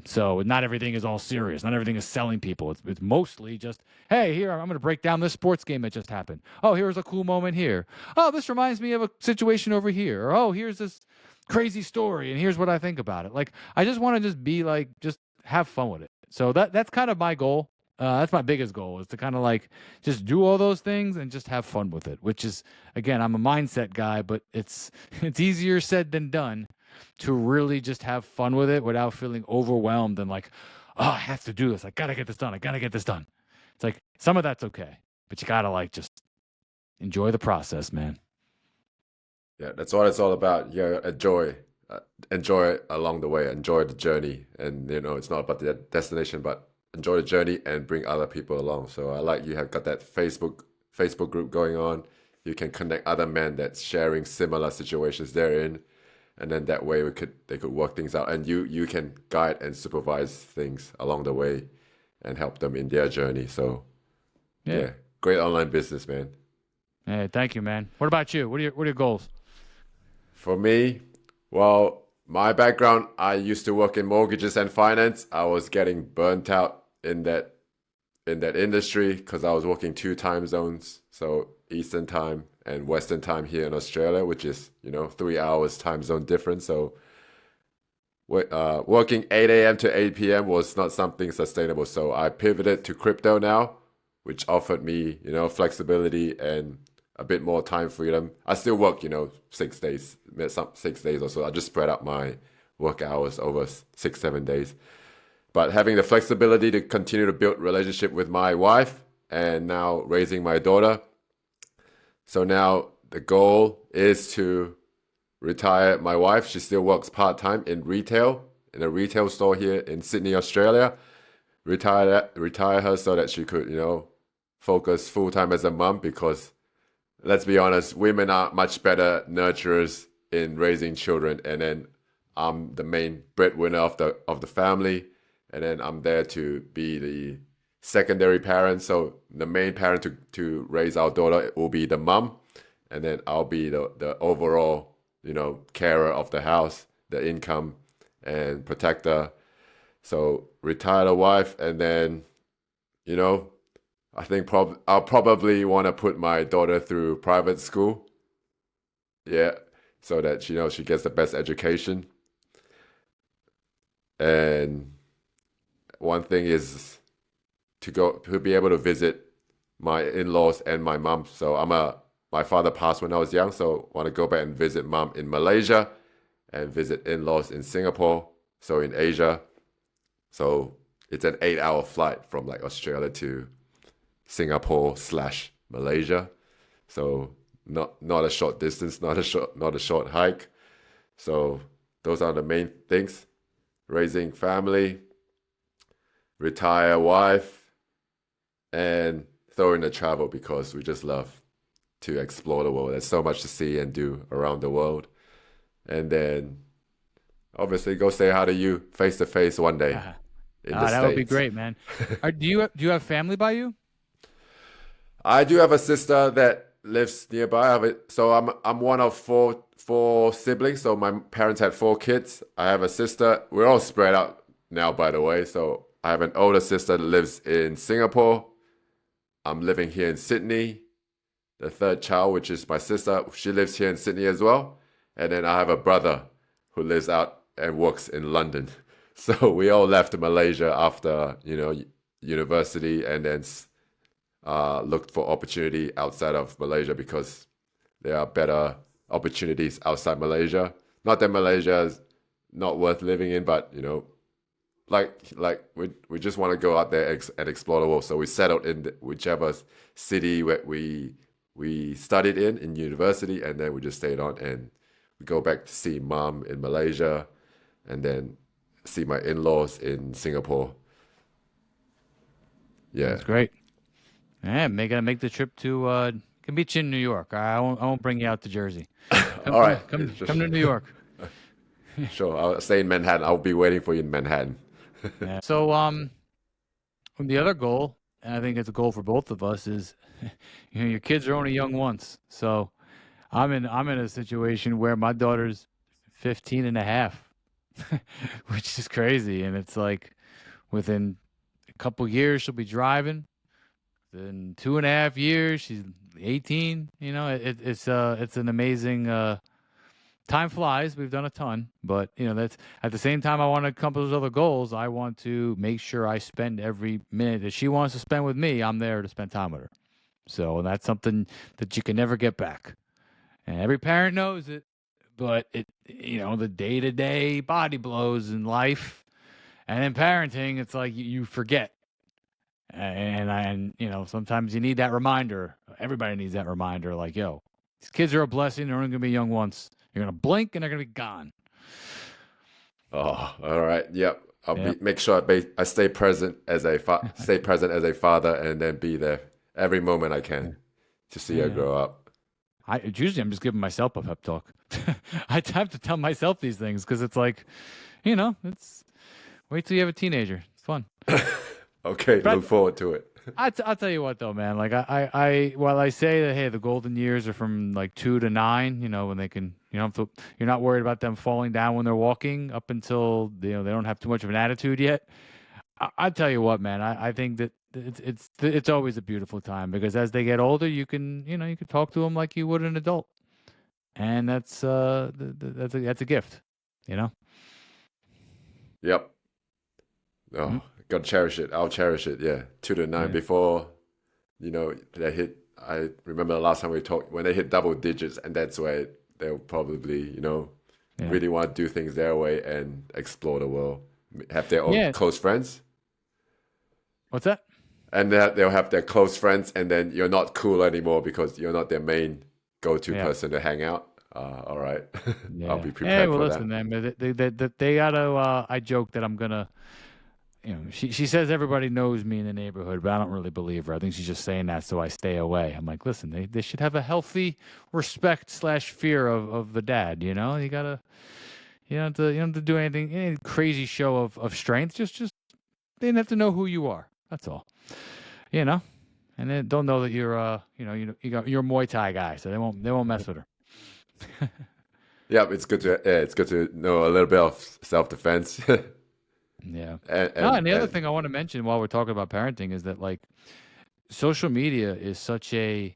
So not everything is all serious. Not everything is selling people. It's mostly just, hey, here, I'm going to break down this sports game that just happened. Oh, here's a cool moment here. Oh, this reminds me of a situation over here. Or, oh, here's this crazy story, and here's what I think about it. Like, I just want to just be like, just have fun with it. So that's kind of my goal. That's my biggest goal, is to kind of like just do all those things and just have fun with it, which is, again, I'm a mindset guy, but it's easier said than done to really just have fun with it without feeling overwhelmed and like, oh, I have to do this. I got to get this done. I got to get this done. It's like some of that's okay, but you got to like just enjoy the process, man. Yeah, that's what it's all about. Yeah, enjoy it along the way, enjoy the journey, and it's not about the destination, but enjoy the journey and bring other people along. So I like you have got that Facebook group going on. You can connect other men that's sharing similar situations they're in, and then that way they could work things out, and you can guide and supervise things along the way, and help them in their journey. So Yeah. yeah, great online business, man. Hey, thank you, man. What about you? What are your goals? For me, well, my background, I used to work in mortgages and finance. I was getting burnt out in that industry because I was working two time zones, so Eastern time and Western time here in Australia, which is 3 hours time zone difference. So working 8 a.m. to 8 p.m. was not something sustainable. So I pivoted to crypto now, which offered me flexibility and a bit more time freedom. I still work 6 days, 6 days or so. I just spread out my work hours over 6 7 days. But having the flexibility to continue to build relationship with my wife and now raising my daughter. So now the goal is to retire my wife. She still works part-time in retail, in a retail store here in Sydney, Australia. Retire her so that she could, focus full-time as a mom, because let's be honest, women are much better nurturers in raising children, and then I'm the main breadwinner of the family. And then I'm there to be the secondary parent. So the main parent to raise our daughter will be the mom. And then I'll be the overall, carer of the house, the income and protector. So retire the wife. And then, I think I'll probably want to put my daughter through private school. Yeah. So that, she gets the best education. And one thing is to be able to visit my in-laws and my mom. So my father passed when I was young, so I want to go back and visit mom in Malaysia and visit in-laws in Singapore, so in Asia. So it's an 8-hour flight from like Australia to Singapore / Malaysia. So not a short distance, not a short hike. So those are the main things: raising family, retire wife, and throw in the travel, because we just love to explore the world. There's so much to see and do around the world. And then obviously go say hi to you face to face one day in the States. That would be great, man. Do you have family by you? I do have a sister that lives nearby. So I'm one of four siblings. So my parents had 4 kids. I have a sister. We're all spread out now, by the way. So I have an older sister that lives in Singapore. I'm living here in Sydney. The third child, which is my sister, she lives here in Sydney as well. And then I have a brother who lives out and works in London. So we all left Malaysia after, university, and then looked for opportunity outside of Malaysia, because there are better opportunities outside Malaysia. Not that Malaysia is not worth living in, but, like we just want to go out there and explore the world. So we settled in whichever city where we studied in university, and then we just stayed on, and we go back to see mom in Malaysia, and then see my in-laws in Singapore. Yeah, That's great. Yeah, make the trip to. Can meet you in New York. I won't bring you out to Jersey. all right. Come to New York. Sure, I'll stay in Manhattan. I'll be waiting for you in Manhattan. Yeah. So the other goal, and I think it's a goal for both of us, is your kids are only young once. So I'm in a situation where my daughter's 15 and a half, which is crazy. And it's like within a couple years she'll be driving. Within 2.5 years she's 18. It's an amazing. Time flies. We've done a ton, but that's at the same time I want to accomplish other goals. I want to make sure I spend every minute that she wants to spend with me. I'm there to spend time with her. So that's something that you can never get back. And every parent knows it, but the day-to-day body blows in life and in parenting, it's like you forget. And sometimes you need that reminder. Everybody needs that reminder. Like, yo, these kids are a blessing. They're only going to be young once. You're going to blink and they're going to be gone. Oh, all right. Yep. Make sure I stay present as a father, and then be there every moment I can to see her grow up. Usually I'm just giving myself a pep talk. I have to tell myself these things because it's like, it's wait till you have a teenager. It's fun. Okay, But look forward to it. I'll tell you what though, man. Like while I say that, hey, the golden years are from like 2 to 9. When they can, you're not worried about them falling down when they're walking up until they don't have too much of an attitude yet. I tell you what, man. I think that it's always a beautiful time because as they get older, you can talk to them like you would an adult, and that's a gift, you know. Yep. Mhm. Oh, gotta cherish it. I'll cherish it. Yeah, 2 to 9 Yeah, before, they hit. I remember the last time we talked when they hit double digits, and that's where they'll probably, yeah, really want to do things their way and explore the world, have their own yeah. close friends, What's that? and they'll have their close friends, and then you're not cool anymore because you're not their main go-to Yeah, person to hang out. All right, I'll yeah. be Hey, prepared well, for listen, that. man. But they gotta. I joke that I'm gonna. She says everybody knows me in the neighborhood, but I don't really believe her. I think she's just saying that so I stay away. I'm like, listen, they should have a healthy respect / fear of the dad. You gotta. You don't have to do anything, any crazy show of strength. Just they have to know who you are. That's all. You know, and then don't know that you're a Muay Thai guy, so they won't mess with her. Yeah, it's good to know a little bit of self-defense, Yeah. and No, and and the other and thing I want to mention while we're talking about parenting is that like social media is such a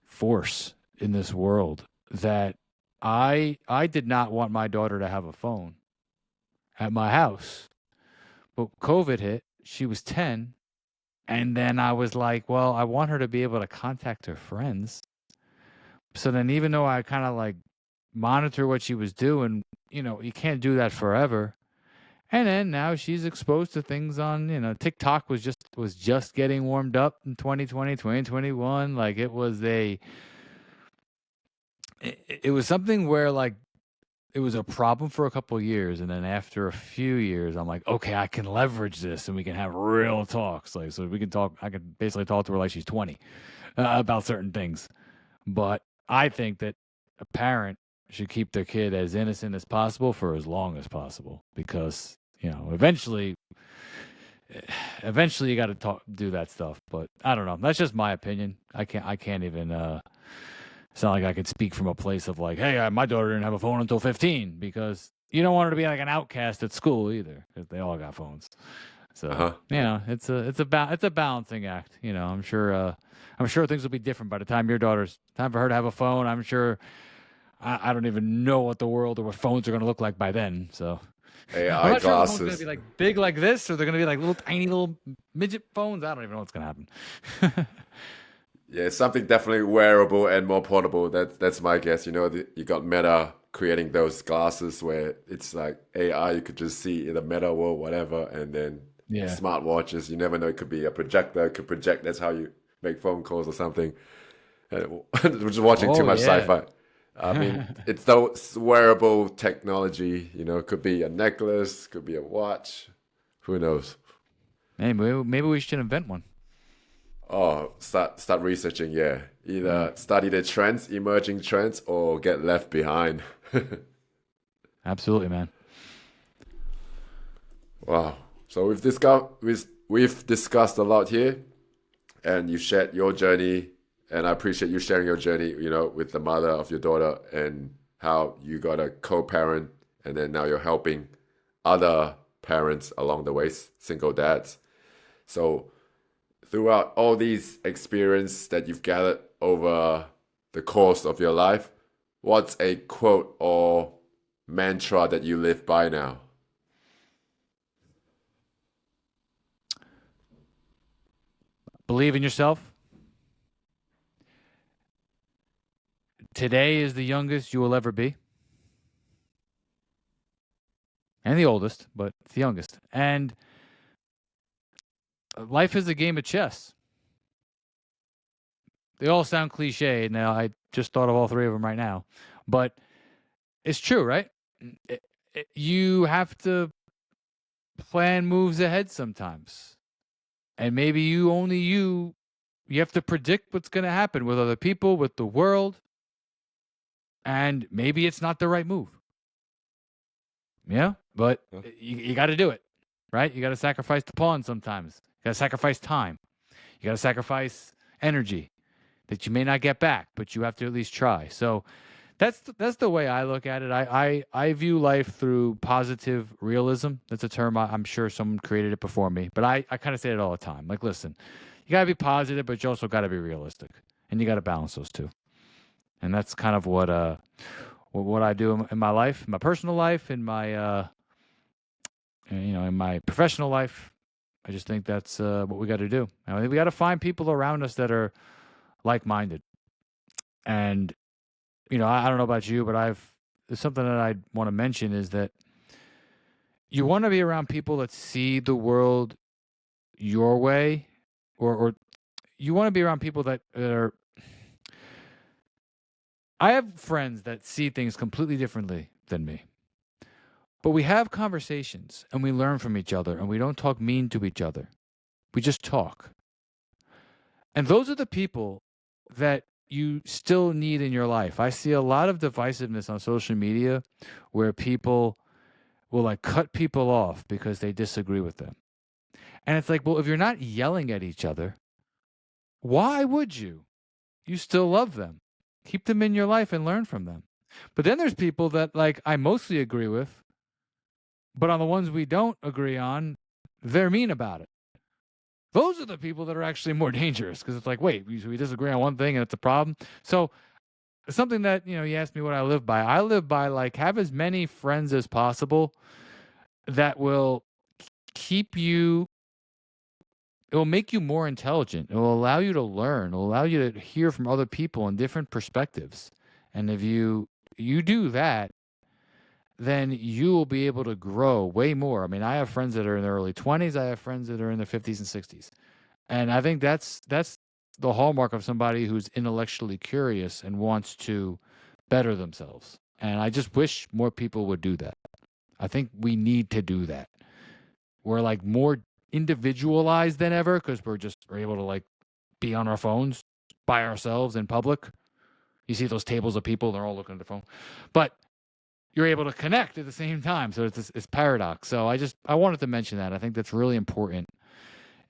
force in this world that I did not want my daughter to have a phone at my house. But COVID hit, she was 10, and then I was like, well, I want her to be able to contact her friends. So then even though I kind of like monitor what she was doing, you can't do that forever. And then now she's exposed to things on, TikTok was just getting warmed up in 2020, 2021. Like it was something where like it was a problem for a couple of years, and then after a few years, I'm like, okay, I can leverage this, and we can have real talks. Like, so we can talk. I could basically talk to her like she's 20 about certain things. But I think that a parent should keep their kid as innocent as possible for as long as possible, because eventually you got to do that stuff. But I don't know. That's just my opinion. I can't even. It's not like I could speak from a place of like, hey, my daughter didn't have a phone until 15, because you don't want her to be like an outcast at school either, because they all got phones. So uh-huh. it's a balancing act. I'm sure things will be different by the time your daughter's time for her to have a phone. I'm sure I don't even know what the world or what phones are going to look like by then. So I'm AI not sure the phone's going to be glasses. like big like this, or they're going to be like little tiny little midget phones. I don't even know what's going to happen. Yeah, something definitely wearable and more portable. That's my guess. You got Meta creating those glasses where it's like AI. You could just see in the Meta world, whatever, and then Yeah. smartwatches. You never know. It could be a projector. It could project. That's how you make phone calls or something. We're just watching too Oh much yeah. sci-fi. I mean, it's those wearable technology. It could be a necklace, could be a watch. Who knows? Hey, maybe we should invent one. Oh, start researching. Yeah, Yeah, either study the trends, emerging trends, or get left behind. absolutely, man. Wow. So we've discussed a lot here, and you shared your journey, and I appreciate you sharing your journey. With the mother of your daughter and how you got a co-parent, and then now you're helping other parents along the way, single dads. So throughout all these experience that you've gathered over the course of your life, what's a quote or mantra that you live by now? Believe in yourself. Today is the youngest you will ever be, and the oldest, but it's the youngest. And life is a game of chess. They all sound cliche. Now, I just thought of all three of them right now, but it's true, right? You have to plan moves ahead sometimes, and maybe you have to predict what's going to happen with other people, with the world. and maybe it's not the right move. Yeah, but Yeah. you got to do it, right? You got to sacrifice the pawn sometimes. You got to sacrifice time. You got to sacrifice energy that you may not get back, but you have to at least try. So that's the way I look at it. I view life through positive realism. That's a term I'm sure someone created it before me, but I kind of say it all the time. Like, listen, you got to be positive, but you also got to be realistic, and you got to balance those two. And that's kind of what I do in my life, in my personal life, in my in my professional life. I just think that's what we got to do. I think we got to find people around us that are like-minded. And I don't know about you, but there's something that I want to mention is that you want to be around people that see the world your way, or you want to be around people that are. I have friends that see things completely differently than me. But we have conversations and we learn from each other and we don't talk mean to each other. We just talk. And those are the people that you still need in your life. I see a lot of divisiveness on social media where people will like cut people off because they disagree with them. And it's like, well, if you're not yelling at each other, why would you? You still love them. Keep them in your life and learn from them. But then there's people that like I mostly agree with, but on the ones we don't agree on, they're mean about it. Those are the people that are actually more dangerous because it's like, wait, we disagree on one thing and it's a problem. So something that, you asked me what I live by. I live by like have as many friends as possible that will keep you, it will make you more intelligent. It will allow you to learn. It will allow you to hear from other people and different perspectives. And if you do that, then you will be able to grow way more. I mean, I have friends that are in their early 20s. I have friends that are in their 50s and 60s. And I think that's the hallmark of somebody who's intellectually curious and wants to better themselves. And I just wish more people would do that. I think we need to do that. We're like more individualized than ever because we're able to like be on our phones by ourselves in public. You see those tables of people, they're all looking at their phone. But you're able to connect at the same time. So it's paradox. So I wanted to mention that. I think that's really important.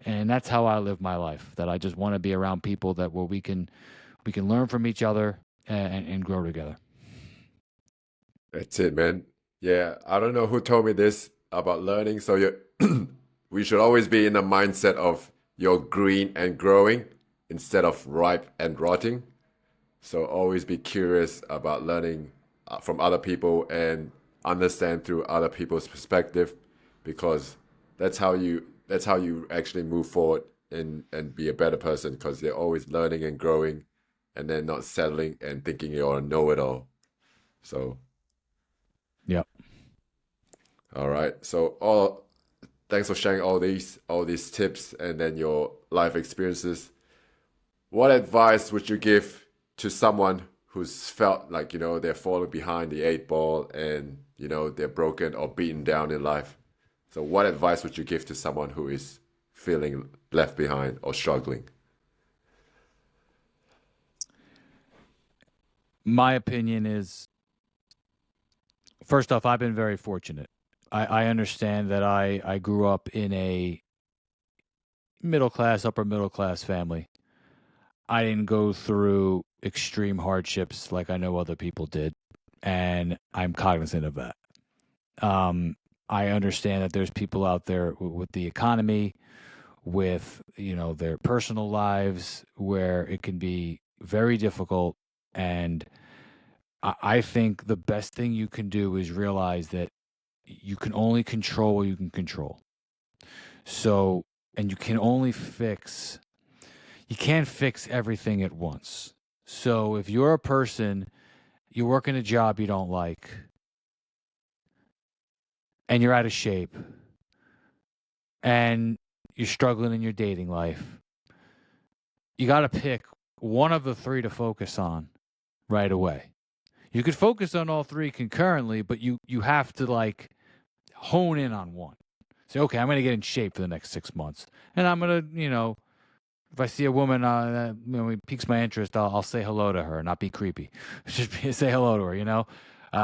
And that's how I live my life, that I just want to be around people that where we can learn from each other and grow together. That's it, man. Yeah, I don't know who told me this about learning. So we should always be in the mindset of you're green and growing instead of ripe and rotting. So always be curious about learning from other people and understand through other people's perspective, because that's how you actually move forward and be a better person, because they're always learning and growing, and then not settling and thinking you're a know-it-all. So Yep. all right. So all thanks for sharing all these tips and then your life experiences. What advice would you give to someone who's felt like, they're falling behind the eight ball and, they're broken or beaten down in life? So what advice would you give to someone who is feeling left behind or struggling? My opinion is, first off, I've been very fortunate. I understand that I grew up in a middle class, upper middle class family. I didn't go through extreme hardships like I know other people did, and I'm cognizant of that. I understand that there's people out there with the economy, with their personal lives, where it can be very difficult. And I think the best thing you can do is realize that you can only control what you can control. So, and you can't fix everything at once. So if you're a person, you're working a job you don't like, and you're out of shape, and you're struggling in your dating life, you got to pick one of the three to focus on right away. You could focus on all three concurrently, but you have to like hone in on one. Say, okay, I'm going to get in shape for the next 6 months, and I'm going to, If I see a woman that piques my interest, I'll say hello to her, not be creepy. Just say hello to her.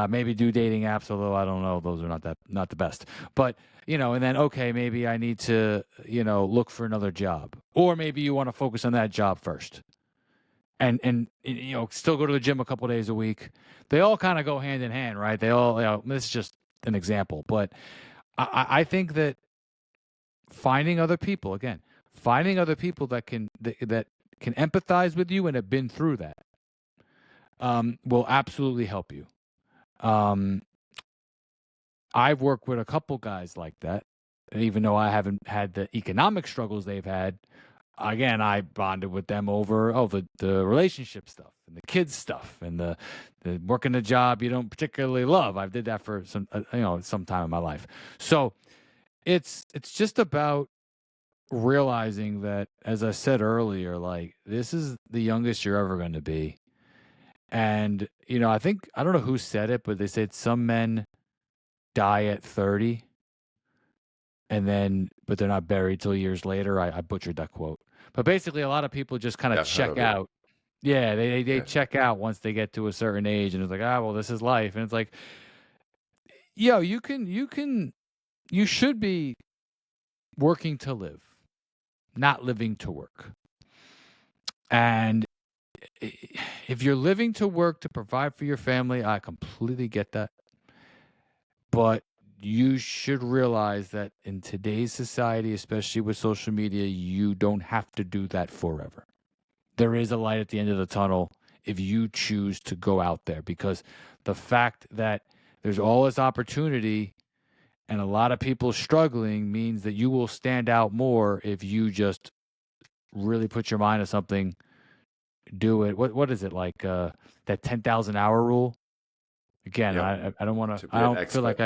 Maybe do dating apps, although I don't know, those are not the best. But and then okay, maybe I need to look for another job, or maybe you want to focus on that job first, and still go to the gym a couple days a week. They all kind of go hand in hand, right? They all this is just an example, but I think that finding other people that can empathize with you and have been through that will absolutely help you. I've worked with a couple guys like that, and even though I haven't had the economic struggles they've had, again, I bonded with them over the relationship stuff and the kids stuff and the working a job you don't particularly love. I did that for some time in my life. So it's just about realizing that, as I said earlier, like, this is the youngest you're ever going to be. And, I don't know who said it, but they said some men die at 30 but they're not buried till years later. I butchered that quote. But basically, a lot of people just kind of check out. Yeah, they check out once they get to a certain age, and it's like, well, this is life. And it's like, you should be working to live, not living to work. And if you're living to work to provide for your family, I completely get that. But you should realize that in today's society, especially with social media, you don't have to do that forever. There is a light at the end of the tunnel if you choose to go out there, because the fact that there's all this opportunity and a lot of people struggling means that you will stand out more if you just really put your mind to something, do it. What is it, like that 10,000 hour rule? Again, I don't want to. I don't feel like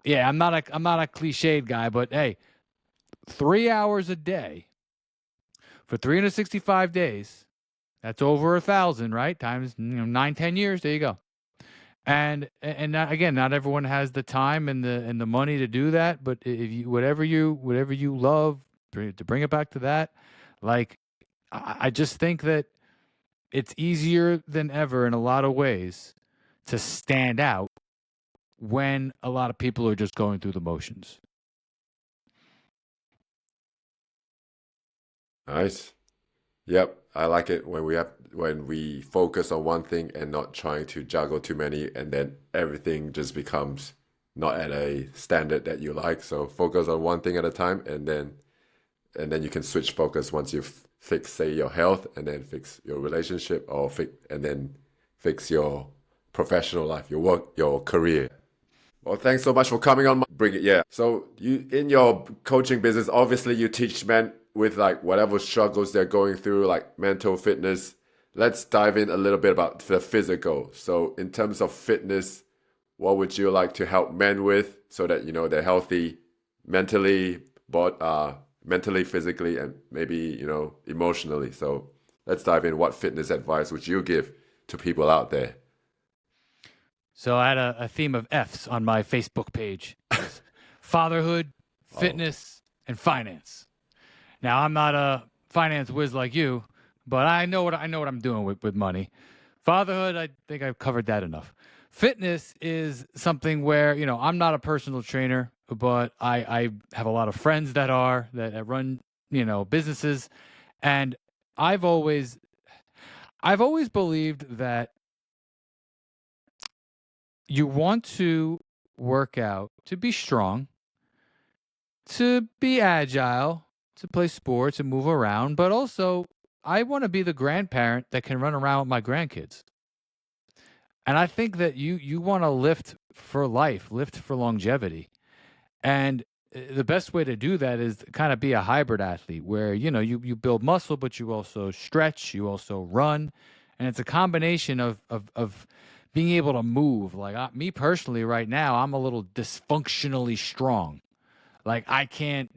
Yeah, I'm not a cliched guy, but hey, 3 hours a day for 365 days. That's over 1,000, right? Times 9-10 years. There you go. And not, again, not everyone has the time and the money to do that. But if you whatever you love, to bring it back to that, like, I just think that it's easier than ever in a lot of ways to stand out when a lot of people are just going through the motions. Nice. Yep, I like it when we focus on one thing and not trying to juggle too many, and then everything just becomes not at a standard that you like. So focus on one thing at a time, and then you can switch focus once you've fixed, say, your health, and then fix your relationship, and then fix your professional life, your work, your career. Well, thanks so much for coming on. Bring it, yeah. So you, in your coaching business, obviously you teach men with like whatever struggles they're going through, like mental fitness. Let's dive in a little bit about the physical. So in terms of fitness, what would you like to help men with so that they're healthy mentally, mentally, physically, and maybe emotionally? So let's dive in. What fitness advice would you give to people out there? So I had a theme of F's on my Facebook page: fatherhood, Oh, fitness, and finance. Now, I'm not a finance whiz like you, but I know what I'm doing with money. Fatherhood, I think I've covered that enough. Fitness is something where I'm not a personal trainer, but I have a lot of friends that run businesses, and I've always believed that you want to work out to be strong, to be agile, to play sports and move around, but also I want to be the grandparent that can run around with my grandkids. And I think that you want to lift for life, lift for longevity. And the best way to do that is kind of be a hybrid athlete where you build muscle, but you also stretch, you also run, and it's a combination of being able to move. Like, me personally, right now, I'm a little dysfunctionally strong. Like, I can't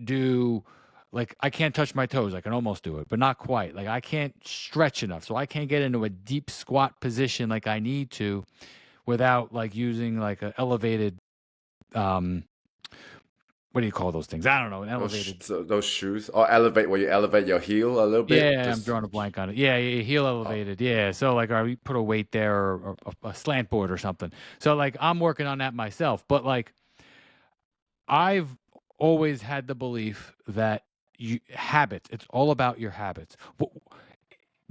touch my toes. I can almost do it, but not quite. Like, I can't stretch enough, so I can't get into a deep squat position like I need to without like using like an elevated um what do you call those things? I don't know. An elevated. Those shoes, or elevate where you elevate your heel a little bit. Yeah, I'm Just drawing a blank on it. Yeah, heel oh, elevated. Yeah, so like, I put a weight there or a slant board or something. So like, I'm working on that myself. But like, I've always had the belief that habits. It's all about your habits.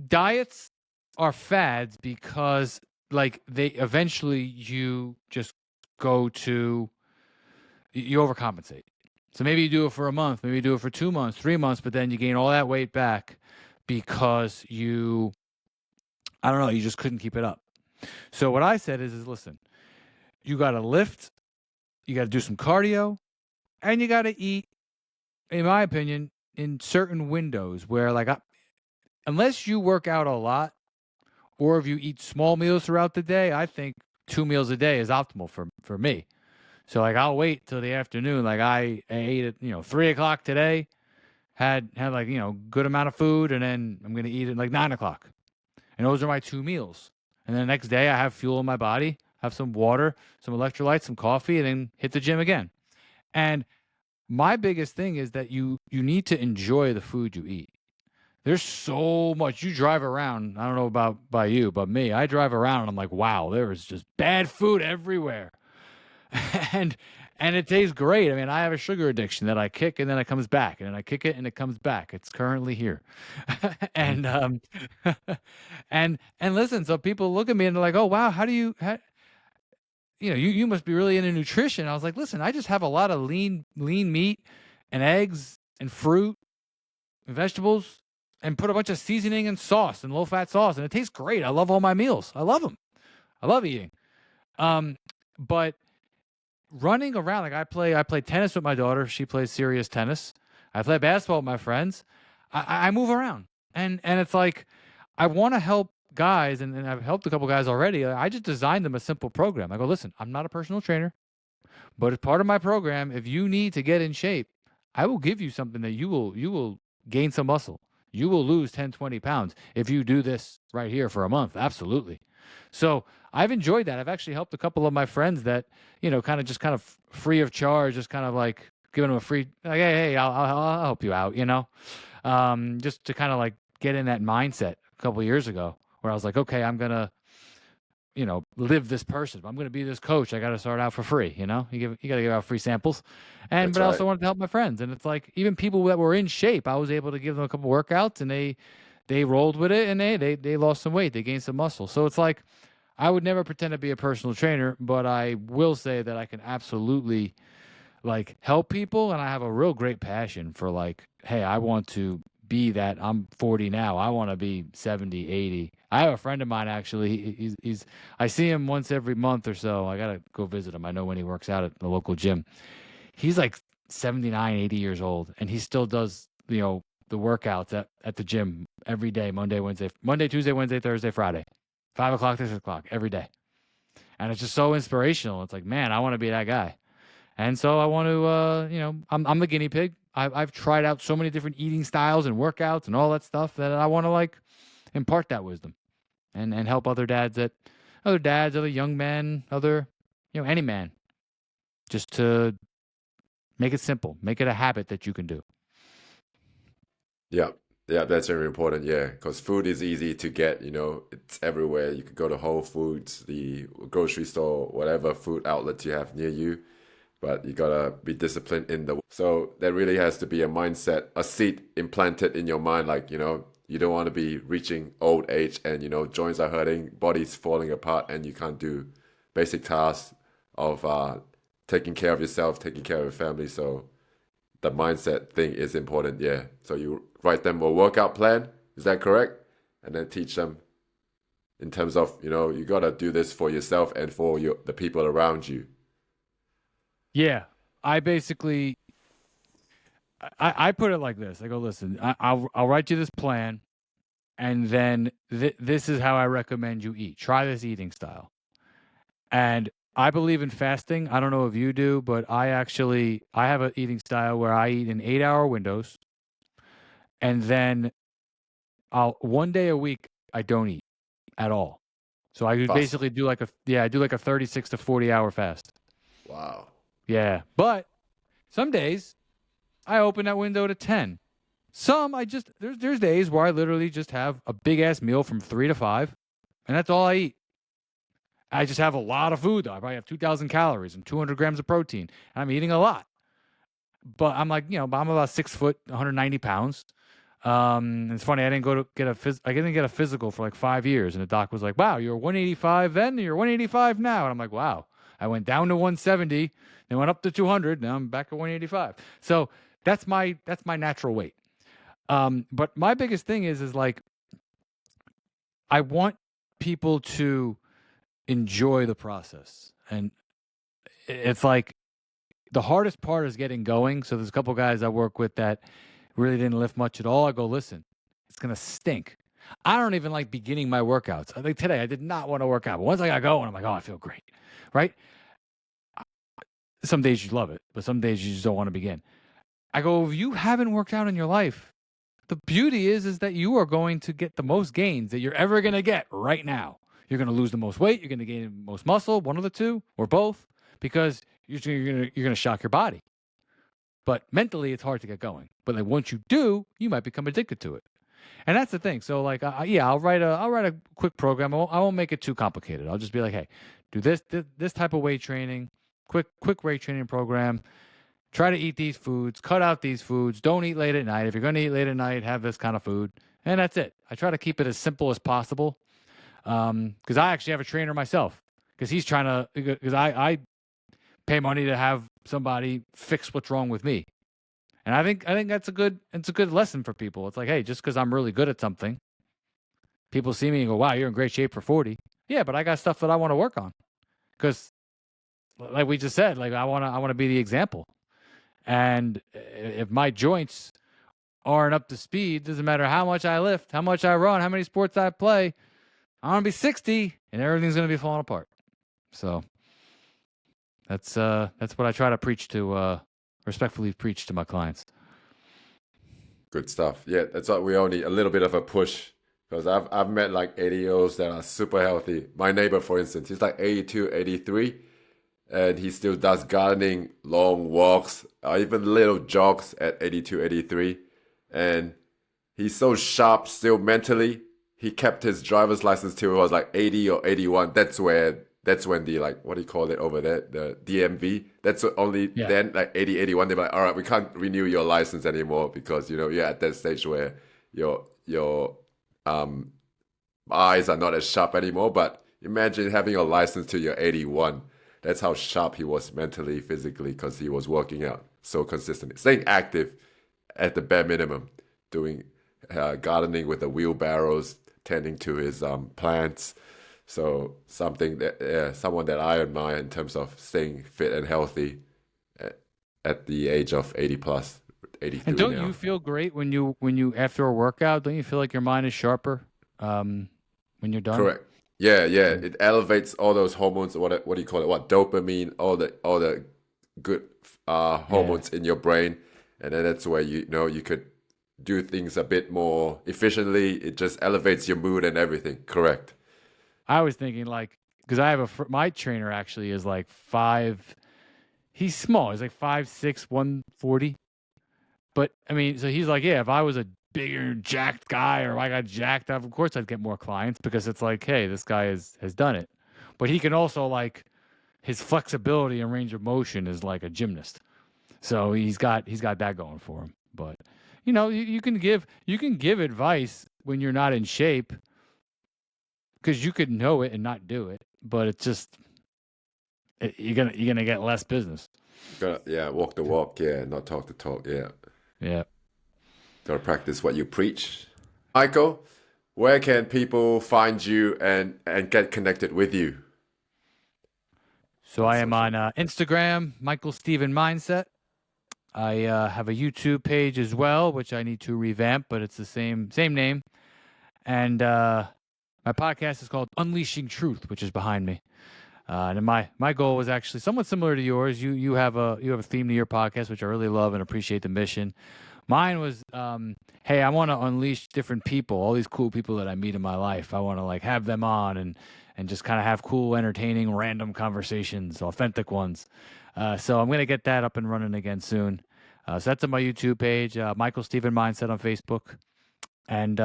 Diets are fads because like they eventually you just go to you overcompensate. So maybe you do it for a month, maybe you do it for 2 months, 3 months, but then you gain all that weight back because I don't know, you just couldn't keep it up. So what I said is listen, you got to lift, you got to do some cardio, and you got to eat, in my opinion, in certain windows where like unless you work out a lot or if you eat small meals throughout the day, I think 2 meals a day is optimal for me. So like I'll wait till the afternoon. Like I ate at 3 o'clock today, had like good amount of food, and then I'm gonna eat at like 9 o'clock, and those are my 2 meals. And then the next day I have fuel in my body, have some water, some electrolytes, some coffee, and then hit the gym again. And my biggest thing is that you need to enjoy the food you eat. There's so much. You drive around. I don't know about by you, but me, I drive around and I'm like, wow, there is just bad food everywhere. and and it tastes great. I mean, I have a sugar addiction that I kick and then it comes back, and then I kick it and it comes back. It's currently here. and and listen, so people look at me and they're like, "Oh, wow, how do you must be really into nutrition." I was like, "Listen, I just have a lot of lean meat and eggs and fruit and vegetables and put a bunch of seasoning and sauce and low-fat sauce, and it tastes great. I love all my meals. I love them. I love eating." But running around, like I play tennis with my daughter. She plays serious tennis. I play basketball with my friends. I move around, and it's like I want to help guys, and I've helped a couple guys already. I just designed them a simple program. I go, listen, I'm not a personal trainer, but as part of my program, if you need to get in shape, I will give you something that you will gain some muscle. You will lose 10, 20 pounds if you do this right here for a month. Absolutely. So I've enjoyed that. I've actually helped a couple of my friends that, kind of free of charge, just kind of like giving them a free, like, hey, I'll help you out, just to kind of like get in that mindset a couple of years ago where I was like, okay, I'm going to, live this person. If I'm going to be this coach, I got to start out for free. You got to give out free samples. that's But I right. also wanted to help my friends. And it's like, even people that were in shape, I was able to give them a couple workouts and they rolled with it, and they lost some weight. They gained some muscle. So it's like, I would never pretend to be a personal trainer, but I will say that I can absolutely like help people, and I have a real great passion for like, hey, I want to be that. I'm 40 now. I want to be 70, 80. I have a friend of mine actually. He's I see him once every month or so. I got to go visit him. I know when he works out at the local gym. He's like 79, 80 years old, and he still does, the workouts at the gym every day, Monday, Tuesday, Wednesday, Thursday, Friday. 5 o'clock to 6 o'clock every day. And it's just so inspirational. It's like, man, I want to be that guy. And so I want to, I'm the guinea pig. I've tried out so many different eating styles and workouts and all that stuff that I want to like impart that wisdom and help other dads, other young men, any man, just to make it simple, make it a habit that you can do. Yeah, yeah, that's very important. Yeah, because food is easy to get. It's everywhere. You could go to Whole Foods, the grocery store, whatever food outlet you have near you. But you gotta be disciplined in the. So there really has to be a mindset, a seed implanted in your mind. Like you don't want to be reaching old age and joints are hurting, body's falling apart, and you can't do basic tasks of taking care of yourself, taking care of your family. So the mindset thing is important. Yeah. So you write them a workout plan. Is that correct? And then teach them in terms of you gotta do this for yourself and for the people around you. Yeah. I basically, I put it like this. I go, listen, I'll write you this plan, and then this is how I recommend you eat. Try this eating style. And I believe in fasting. I don't know if you do, but I have an eating style where I eat in 8-hour windows, and then I'll 1 day a week I don't eat at all. So I could Fast. basically do like I do like a 36 to 40 hour fast. Wow. Yeah. But Some days I open that window to 10. Some I just there's days where I literally just have a big ass meal from 3 to 5, and that's all I eat. I just have a lot of food though. I probably have 2,000 calories and 200 grams of protein, and I'm eating a lot. But I'm like, I'm about 6 foot, 190 pounds. It's funny. I didn't get a physical for like 5 years, and the doc was like, "Wow, you're 185 then, you're 185 now," and I'm like, "Wow, I went down to 170, then went up to 200, now I'm back at 185." So that's my natural weight. But my biggest thing is like, I want people to enjoy the process, and it's like the hardest part is getting going. So there's a couple guys I work with that really didn't lift much at all. I go, listen, it's gonna stink. I don't even like beginning my workouts. I think today I did not want to work out, but once I got going, I'm like, oh, I feel great, right? Some days you love it, but some days you just don't want to begin. I go, if you haven't worked out in your life, the beauty is that you are going to get the most gains that you're ever gonna get right now. You're gonna lose the most weight. You're gonna gain the most muscle, one of the two or both, because you're gonna shock your body. But mentally, it's hard to get going. But like once you do, you might become addicted to it, and that's the thing. So like, I'll write a quick program. I won't make it too complicated. I'll just be like, hey, do this type of weight training, quick weight training program. Try to eat these foods, cut out these foods. Don't eat late at night. If you're going to eat late at night, have this kind of food, and that's it. I try to keep it as simple as possible, because I actually have a trainer myself. Because he's trying to, because I pay money to have somebody fix what's wrong with me. And I think it's a good lesson for people. It's like, hey, just because I'm really good at something, people see me and go, wow, you're in great shape for 40. Yeah, but I got stuff that I want to work on. Because like we just said, like I want to be the example. And if my joints aren't up to speed, doesn't matter how much I lift, how much I run, how many sports I play, I'm gonna be 60 and everything's gonna be falling apart. So that's what I try to preach to, respectfully preach to my clients. Good stuff. Yeah, that's what we all need, a little bit of a push. Because I've met like 80-year-olds that are super healthy. My neighbor, for instance, he's like 82, 83, and he still does gardening, long walks, or even little jogs at 82, 83. And he's so sharp still mentally. He kept his driver's license till he was like 80 or 81. That's when the, like, what do you call it over there? The DMV. That's only then, like 80, 81, they're like, all right, we can't renew your license anymore because, you're at that stage where your eyes are not as sharp anymore. But imagine having a license till you're 81. That's how sharp he was mentally, physically, because he was working out so consistently, staying active at the bare minimum, doing gardening with the wheelbarrows, tending to his plants. So someone that I admire in terms of staying fit and healthy at the age of 80 plus, 83 And don't now. you feel great when you after a workout? Don't you feel like your mind is sharper when you're done? Correct. Yeah. It elevates all those hormones. What do you call it? What, dopamine? All the good hormones in your brain, and then that's where you could do things a bit more efficiently. It just elevates your mood and everything. Correct. I was thinking like, because I have my trainer actually is like 5. He's small. He's like 5'6", 140. But I mean, so he's like, yeah, if I was a bigger jacked guy or if I got jacked up, of course I'd get more clients because it's like, hey, this guy has done it. But he can also like his flexibility and range of motion is like a gymnast. So he's got that going for him. But you can give advice when you're not in shape because you could know it and not do it. But it's just you're gonna get less business. Gotta walk the walk. Yeah, not talk the talk. Yeah, Yeah. gotta practice what you preach. Michael, where can people find you and get connected with you? So I am on Instagram, Michael Steven Mindset. I have a YouTube page as well, which I need to revamp, but it's the same name. And my podcast is called Unleashing Truth, which is behind me. And my goal was actually somewhat similar to yours. You have a theme to your podcast, which I really love and appreciate the mission. Mine was, hey, I want to unleash different people, all these cool people that I meet in my life. I want to like have them on and just kind of have cool, entertaining, random conversations, authentic ones. So I'm going to get that up and running again soon. So that's on my YouTube page, Michael Stephen Mindset on Facebook. And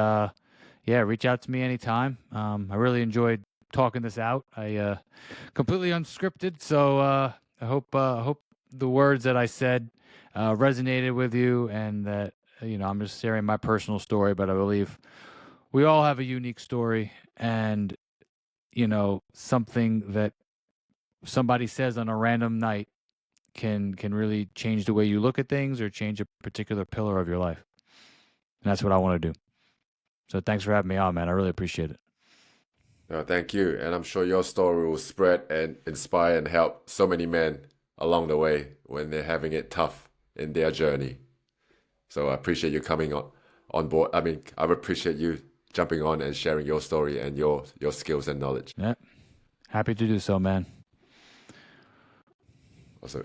yeah, reach out to me anytime. I really enjoyed talking this out. I completely unscripted, so I hope the words that I said resonated with you, and that I'm just sharing my personal story, but I believe we all have a unique story, and something that somebody says on a random night can really change the way you look at things or change a particular pillar of your life. And that's what I want to do. So thanks for having me on, man. I really appreciate it. No, thank you. And I'm sure your story will spread and inspire and help so many men along the way when they're having it tough in their journey. So I appreciate you coming on board. I mean, I appreciate you jumping on and sharing your story and your skills and knowledge. Yeah. Happy to do so, man. Awesome.